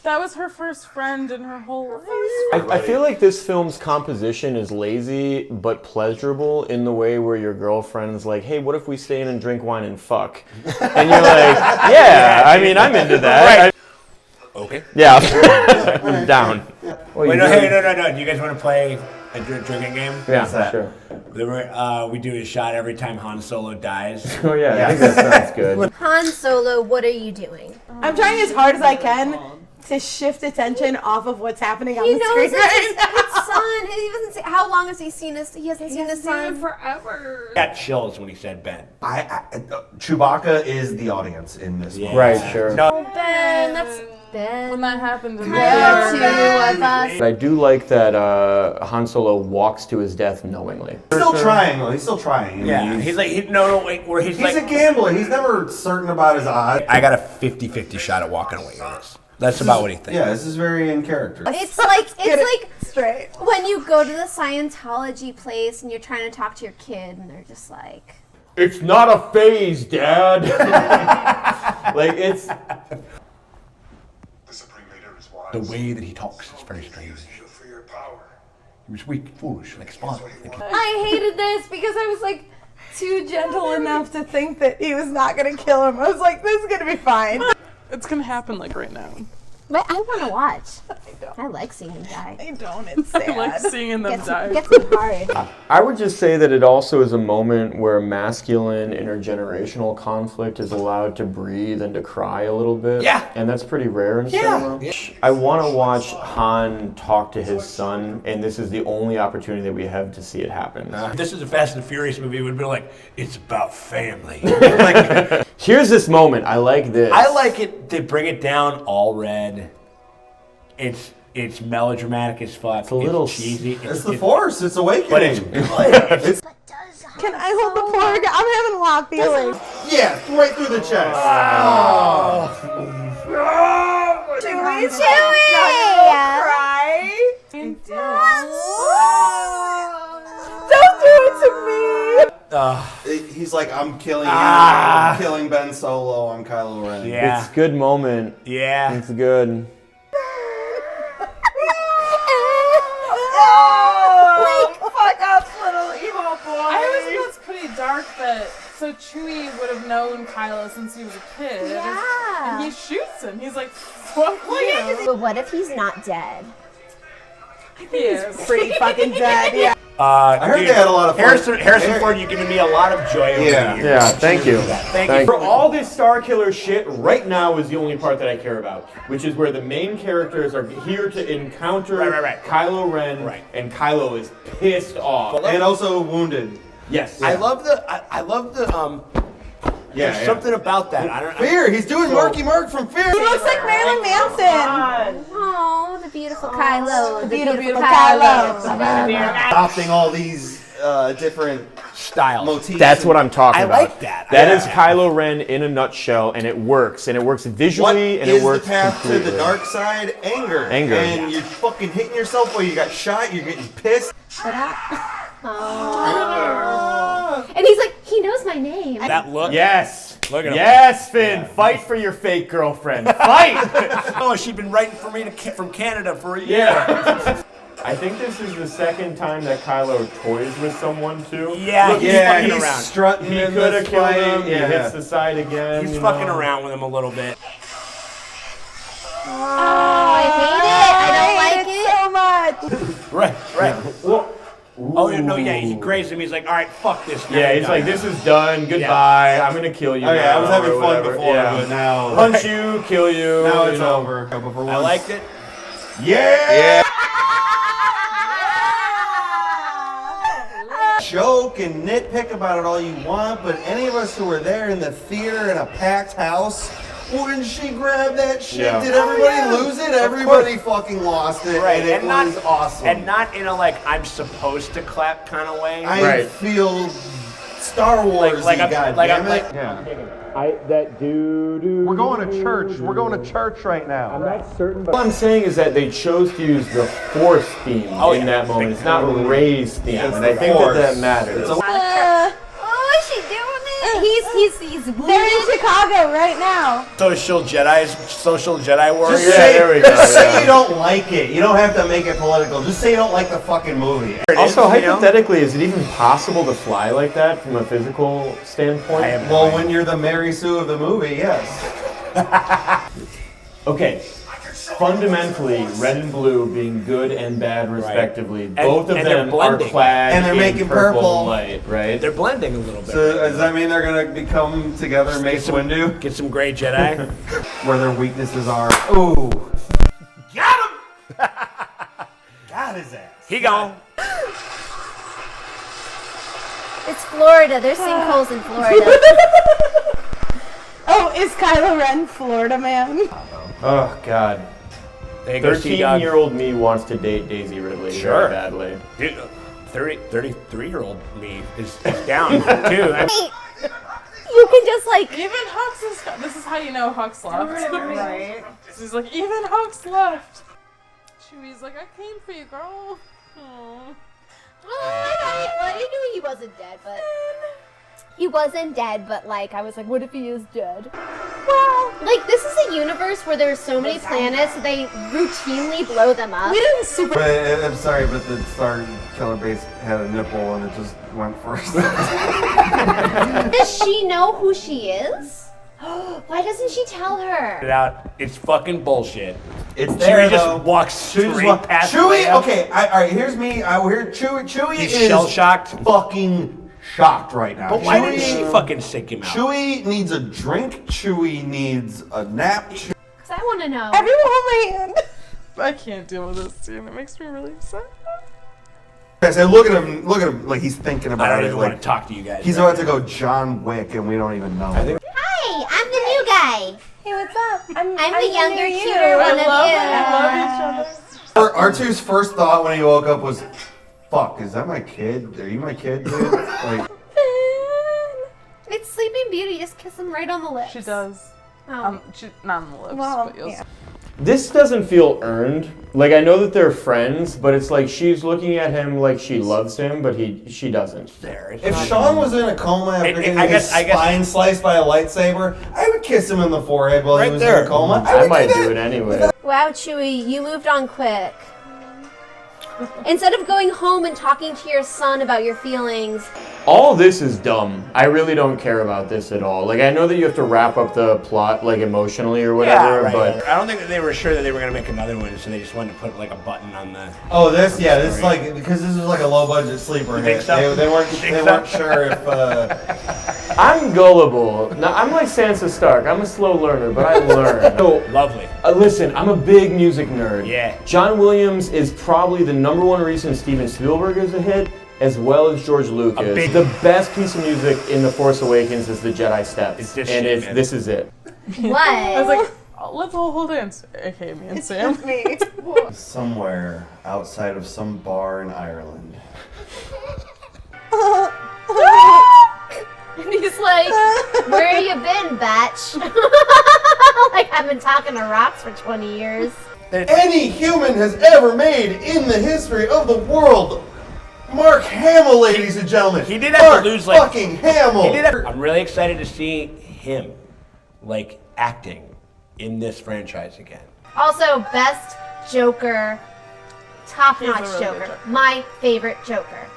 [SPEAKER 7] that was her first friend in her whole life.
[SPEAKER 6] I feel like this film's composition is lazy but pleasurable in the way where your girlfriend's like, hey, what if we stay in and drink wine and fuck? And you're like, yeah, I mean, I'm into that.
[SPEAKER 3] Right. Okay.
[SPEAKER 6] Yeah, I'm down. Well,
[SPEAKER 3] Wait,
[SPEAKER 6] you
[SPEAKER 3] no,
[SPEAKER 6] do-
[SPEAKER 3] hey, no. Do you guys want to play a drinking game?
[SPEAKER 6] Yeah, sure.
[SPEAKER 3] We do a shot every time Han Solo dies.
[SPEAKER 6] Oh yeah, I think that sounds good.
[SPEAKER 5] Han Solo, what are you doing?
[SPEAKER 1] I'm trying as hard as I can to shift attention off of what's happening on
[SPEAKER 5] He
[SPEAKER 1] the
[SPEAKER 5] knows
[SPEAKER 1] screen.
[SPEAKER 5] it's his son. He doesn't see, how long has he seen his? He hasn't seen his son.
[SPEAKER 7] forever.
[SPEAKER 3] Got chills when he said Ben.
[SPEAKER 4] Chewbacca is the audience in this movie.
[SPEAKER 6] Right, sure.
[SPEAKER 3] No,
[SPEAKER 5] Ben, that's Ben.
[SPEAKER 7] When that happened in
[SPEAKER 5] The two of us.
[SPEAKER 6] I do like that Han Solo walks to his death knowingly.
[SPEAKER 4] He's still trying, though. He's still trying. I mean,
[SPEAKER 3] yeah, he's like, where he's
[SPEAKER 4] he's
[SPEAKER 3] like,
[SPEAKER 4] a gambler. He's never certain about his odds.
[SPEAKER 3] I got a 50-50 shot at walking away with this. That's about what he thinks.
[SPEAKER 4] Yeah, this is very in character.
[SPEAKER 5] It's like
[SPEAKER 1] Straight.
[SPEAKER 5] when you go to the Scientology place and you're trying to talk to your kid and they're just like,
[SPEAKER 6] It's not a phase, Dad. Like it's.
[SPEAKER 12] The Supreme Leader is wise.
[SPEAKER 3] The way that he talks is very strange.
[SPEAKER 12] You for your power.
[SPEAKER 3] He was weak, foolish, like Spawn.
[SPEAKER 1] I hated this because I was like too gentle enough to think that he was not going to kill him. I was like, this is going to be fine.
[SPEAKER 7] It's gonna happen like right now.
[SPEAKER 5] but I want to watch. I like seeing him die.
[SPEAKER 1] I don't. It's sad.
[SPEAKER 7] I like seeing them die.
[SPEAKER 5] Gets me hard.
[SPEAKER 6] I would just say that it also is a moment where masculine intergenerational conflict is allowed to breathe and to cry a little bit.
[SPEAKER 3] Yeah.
[SPEAKER 6] And that's pretty rare in cinema. I want to watch Han talk to his son, and this is the only opportunity that we have to see it happen.
[SPEAKER 3] If this is a Fast and Furious movie, it would be like, it's about family.
[SPEAKER 6] Here's this moment. I like this.
[SPEAKER 3] I like it to bring it down all red. It's melodramatic as fuck. It's
[SPEAKER 6] a little
[SPEAKER 3] cheesy.
[SPEAKER 4] It's the Force. It's Awakening.
[SPEAKER 3] But it's good.
[SPEAKER 4] It's
[SPEAKER 1] Can I hold the poor guy? I'm having a lot of feelings.
[SPEAKER 4] Yeah, right through the chest.
[SPEAKER 2] Chewie! Cry! Don't do it to me!
[SPEAKER 4] He's like, I'm killing you. I'm killing Ben Solo. I'm Kylo Ren.
[SPEAKER 3] Yeah.
[SPEAKER 6] It's a good moment.
[SPEAKER 3] Yeah.
[SPEAKER 6] It's good.
[SPEAKER 2] Fuck up, little evil boy!
[SPEAKER 7] I always feel it's pretty dark that so Chewie would have known Kylo since he was a kid.
[SPEAKER 5] Yeah.
[SPEAKER 7] And he shoots him. He's like, fuck you.
[SPEAKER 5] But what if he's not dead?
[SPEAKER 7] He is.
[SPEAKER 2] Pretty fucking dead, yeah.
[SPEAKER 4] I heard they had a lot of fun.
[SPEAKER 3] Harrison Ford, you've given me a lot of joy over the years.
[SPEAKER 6] Yeah, thank you.
[SPEAKER 3] Thank you.
[SPEAKER 6] For all this Star Killer shit, right now is the only part that I care about, which is where the main characters are here to encounter Kylo Ren, and Kylo is pissed off.
[SPEAKER 4] And also wounded.
[SPEAKER 6] Yes.
[SPEAKER 3] I love the there's something about that. I don't
[SPEAKER 4] Fear. He's doing Marky Mark from Fear.
[SPEAKER 1] He looks like Marilyn Manson.
[SPEAKER 5] Oh, the beautiful Kylo. The
[SPEAKER 1] beautiful Kylo.
[SPEAKER 4] Adopting all these different
[SPEAKER 3] styles.
[SPEAKER 4] Motifs.
[SPEAKER 6] That's what I'm talking about.
[SPEAKER 3] I like that.
[SPEAKER 6] That is Kylo Ren in a nutshell, and it works. And it works visually, and it works
[SPEAKER 4] the path
[SPEAKER 6] completely.
[SPEAKER 4] to the dark side? Anger.
[SPEAKER 6] Anger.
[SPEAKER 4] And you're fucking hitting yourself while you got shot. You're getting pissed.
[SPEAKER 5] And he's like, he knows my name.
[SPEAKER 3] That look.
[SPEAKER 6] Yes.
[SPEAKER 3] Look at him.
[SPEAKER 6] Yes, Finn. Fight for your fake girlfriend. Fight.
[SPEAKER 3] Oh, she's been writing for me from Canada for a year.
[SPEAKER 6] Yeah. I think this is the second time that Kylo toys with someone too.
[SPEAKER 3] Yeah,
[SPEAKER 6] Look,
[SPEAKER 3] he's
[SPEAKER 6] he's
[SPEAKER 3] fucking
[SPEAKER 6] fucking
[SPEAKER 3] around.
[SPEAKER 4] Strutting
[SPEAKER 6] He
[SPEAKER 4] in
[SPEAKER 6] could have
[SPEAKER 4] this
[SPEAKER 6] killed
[SPEAKER 4] fight.
[SPEAKER 6] him. He hits the side again.
[SPEAKER 3] He's
[SPEAKER 6] you
[SPEAKER 3] fucking
[SPEAKER 6] know.
[SPEAKER 3] around with him a little bit.
[SPEAKER 5] Oh, I hate it. I don't like it.
[SPEAKER 1] So much.
[SPEAKER 3] Right.
[SPEAKER 6] Well,
[SPEAKER 3] oh no, yeah, he grazed him. He's like, all right, fuck this. Now
[SPEAKER 6] yeah,
[SPEAKER 3] you're
[SPEAKER 6] he's
[SPEAKER 3] done.
[SPEAKER 6] like, this is done. Goodbye. I'm gonna kill you.
[SPEAKER 4] Oh yeah, I was
[SPEAKER 6] now,"
[SPEAKER 4] having
[SPEAKER 6] or
[SPEAKER 4] fun
[SPEAKER 6] whatever.
[SPEAKER 4] before,
[SPEAKER 6] Yeah.
[SPEAKER 4] but now
[SPEAKER 6] Punch you, kill you.
[SPEAKER 4] now
[SPEAKER 6] you
[SPEAKER 4] it's
[SPEAKER 6] know.
[SPEAKER 4] over.
[SPEAKER 3] I liked it.
[SPEAKER 4] Yeah. Joke and nitpick about it all you want, but any of us who were there in the theater in a packed house, wouldn't she grab that shit?
[SPEAKER 6] Yeah.
[SPEAKER 4] Did everybody lose it? Everybody fucking lost it,
[SPEAKER 3] Right,
[SPEAKER 4] and it
[SPEAKER 3] and
[SPEAKER 4] was awesome.
[SPEAKER 3] And not in a like I'm supposed to clap kind of way.
[SPEAKER 4] I feel Star Wars.
[SPEAKER 6] That dude.
[SPEAKER 13] We're going to church. We're going to church right now.
[SPEAKER 6] I'm not certain, but all I'm saying is that they chose to use the Force theme in that moment. It's not Rey's theme, and I think that matters.
[SPEAKER 5] Oh, is she doing it? He's
[SPEAKER 1] They're in Chicago right now.
[SPEAKER 3] Social Jedi warrior.
[SPEAKER 4] Just say,
[SPEAKER 6] there we go,
[SPEAKER 4] just say
[SPEAKER 6] yeah.
[SPEAKER 4] you don't like it. You don't have to make it political. Just say you don't like the fucking movie.
[SPEAKER 6] Also, hypothetically, is it even possible to fly like that from a physical standpoint?
[SPEAKER 4] Well, when you're the Mary Sue of the movie, yes.
[SPEAKER 6] Okay. Fundamentally, red and blue being good and bad, respectively. Both of
[SPEAKER 3] and
[SPEAKER 6] them
[SPEAKER 3] they're
[SPEAKER 6] are
[SPEAKER 3] blending.
[SPEAKER 6] clad
[SPEAKER 4] And they're
[SPEAKER 6] in
[SPEAKER 4] making
[SPEAKER 6] purple
[SPEAKER 4] purple.
[SPEAKER 6] light, right?
[SPEAKER 3] They're blending a little bit.
[SPEAKER 4] So does that mean they're gonna become together, Mace Windu?
[SPEAKER 3] Get some gray Jedi.
[SPEAKER 4] Where their weaknesses are. Ooh.
[SPEAKER 3] Got him.
[SPEAKER 4] Got his ass.
[SPEAKER 3] He gone.
[SPEAKER 5] It's Florida. There's sinkholes in Florida.
[SPEAKER 1] Oh, is Kylo Ren Florida man?
[SPEAKER 6] Oh, God.
[SPEAKER 3] There you go, T-Dog.
[SPEAKER 6] 13-year-old me wants to date Daisy Ridley
[SPEAKER 3] Sure.
[SPEAKER 6] very badly.
[SPEAKER 3] Dude, 33-year-old me is down too.
[SPEAKER 5] You can just like.
[SPEAKER 7] Even Hux is. This is how you know Hux left. Right. He's like, even Hux left. Chewie's like, I came for you, girl. Aww.
[SPEAKER 5] Well, I knew he wasn't dead, but he wasn't dead. But like, I was like, what if he is dead? Well, like this is a universe where there's so many planets, they routinely blow them up.
[SPEAKER 1] We didn't super.
[SPEAKER 4] But, I'm sorry, but the Star Killer base had a nipple and it just went first.
[SPEAKER 5] Does she know who she is? Why doesn't she tell her?
[SPEAKER 3] It out. It's fucking bullshit.
[SPEAKER 4] It's
[SPEAKER 3] Chewie
[SPEAKER 4] there
[SPEAKER 3] just
[SPEAKER 4] though.
[SPEAKER 3] walks straight past
[SPEAKER 4] Chewie,
[SPEAKER 3] Leia.
[SPEAKER 4] okay, all right, here's me. Chewie
[SPEAKER 3] He's
[SPEAKER 4] is
[SPEAKER 3] shell-shocked.
[SPEAKER 4] fucking shocked right now.
[SPEAKER 3] But why didn't she fucking sick him out?
[SPEAKER 4] Chewie needs a drink. Chewie needs a nap.
[SPEAKER 5] Because I want to know.
[SPEAKER 1] Everyone,
[SPEAKER 7] I can't deal with this scene. It makes me really upset.
[SPEAKER 4] I said, look at him, like he's thinking about
[SPEAKER 3] I don't
[SPEAKER 4] it.
[SPEAKER 3] even
[SPEAKER 4] Like,
[SPEAKER 3] want to talk to you guys.
[SPEAKER 4] he's about to go John Wick and we don't even know.
[SPEAKER 5] Hi, I'm the new guy.
[SPEAKER 1] hey, what's up? I'm
[SPEAKER 5] the younger,
[SPEAKER 1] new
[SPEAKER 5] cuter
[SPEAKER 1] you.
[SPEAKER 5] one
[SPEAKER 7] I love each other.
[SPEAKER 4] R2's first thought when he woke up was, fuck, is that my kid? Are you my kid, dude? Like,
[SPEAKER 5] It's Sleeping Beauty. Just kiss him right on the lips.
[SPEAKER 7] She does.
[SPEAKER 5] Oh.
[SPEAKER 7] Not on the lips,
[SPEAKER 1] Well,
[SPEAKER 7] but you'll
[SPEAKER 1] yeah.
[SPEAKER 6] This doesn't feel earned. Like, I know that they're friends, but it's like she's looking at him like she loves him, but she doesn't.
[SPEAKER 4] If Sean was in a coma after getting his spine sliced by a lightsaber, I would kiss him in the forehead while he was in a coma.
[SPEAKER 6] I might do it anyway.
[SPEAKER 5] Wow, Chewie, you moved on quick. Instead of going home and talking to your son about your feelings.
[SPEAKER 6] All this is dumb. I really don't care about this at all. Like, I know that you have to wrap up the plot, like, emotionally or whatever, but...
[SPEAKER 3] I don't think that they were sure that they were going to make another one, so they just wanted to put, like, a button on the...
[SPEAKER 4] Oh, this is like, because this was like a low-budget sleeper hit.
[SPEAKER 3] So?
[SPEAKER 4] They weren't sure if...
[SPEAKER 6] I'm gullible. Now, I'm like Sansa Stark. I'm a slow learner, but I learn. So,
[SPEAKER 3] lovely.
[SPEAKER 6] Listen, I'm a big music nerd.
[SPEAKER 3] Yeah.
[SPEAKER 6] John Williams is probably the #1 reason Steven Spielberg is a hit, as well as George Lucas. The best piece of music in The Force Awakens is the Jedi Steps.
[SPEAKER 3] It's this
[SPEAKER 6] and
[SPEAKER 3] shit,
[SPEAKER 6] it's
[SPEAKER 3] man.
[SPEAKER 6] this is it.
[SPEAKER 5] What?
[SPEAKER 7] I was like, let's all dance. Okay, me and Sam.
[SPEAKER 1] Me.
[SPEAKER 4] Somewhere outside of some bar in Ireland.
[SPEAKER 5] And he's like, where you been, batch? Like, I've been talking to rocks for 20 years.
[SPEAKER 4] Any human has ever made in the history of the world. Mark Hamill, ladies and gentlemen.
[SPEAKER 3] He did have to lose, like...
[SPEAKER 4] fucking Hamill.
[SPEAKER 3] I'm really excited to see him, like, acting in this franchise again.
[SPEAKER 5] Also, best Joker, top-notch
[SPEAKER 7] He's a really good
[SPEAKER 5] Joker.
[SPEAKER 7] Joker.
[SPEAKER 5] My favorite Joker.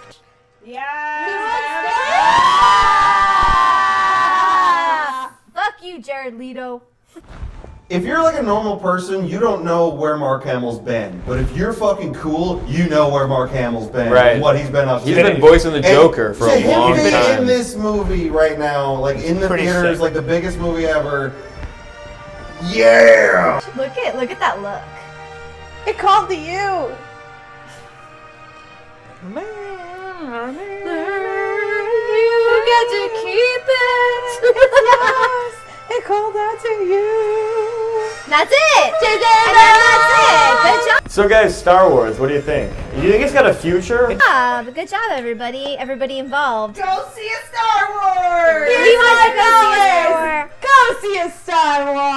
[SPEAKER 5] Fuck you, Jared Leto.
[SPEAKER 4] If you're like a normal person, you don't know where Mark Hamill's been. But if you're fucking cool, you know where Mark Hamill's been
[SPEAKER 6] Right.
[SPEAKER 4] and what he's been up to.
[SPEAKER 6] He's been voicing the Joker for a long
[SPEAKER 4] to him
[SPEAKER 6] time.
[SPEAKER 4] being in this movie right now, like in the
[SPEAKER 3] Pretty
[SPEAKER 4] theaters,
[SPEAKER 3] sick.
[SPEAKER 4] like the biggest movie ever. Yeah!
[SPEAKER 5] Look at that look.
[SPEAKER 1] It called to you.
[SPEAKER 5] You get to keep it.
[SPEAKER 1] It called out to you.
[SPEAKER 5] That's it. And then that's it. Good job.
[SPEAKER 6] So guys, Star Wars, what do you think? You think it's got a future?
[SPEAKER 5] Good job, everybody. Everybody involved.
[SPEAKER 2] Go see a Star Wars!
[SPEAKER 5] We want to go see a Star Wars.
[SPEAKER 1] Go see a Star Wars.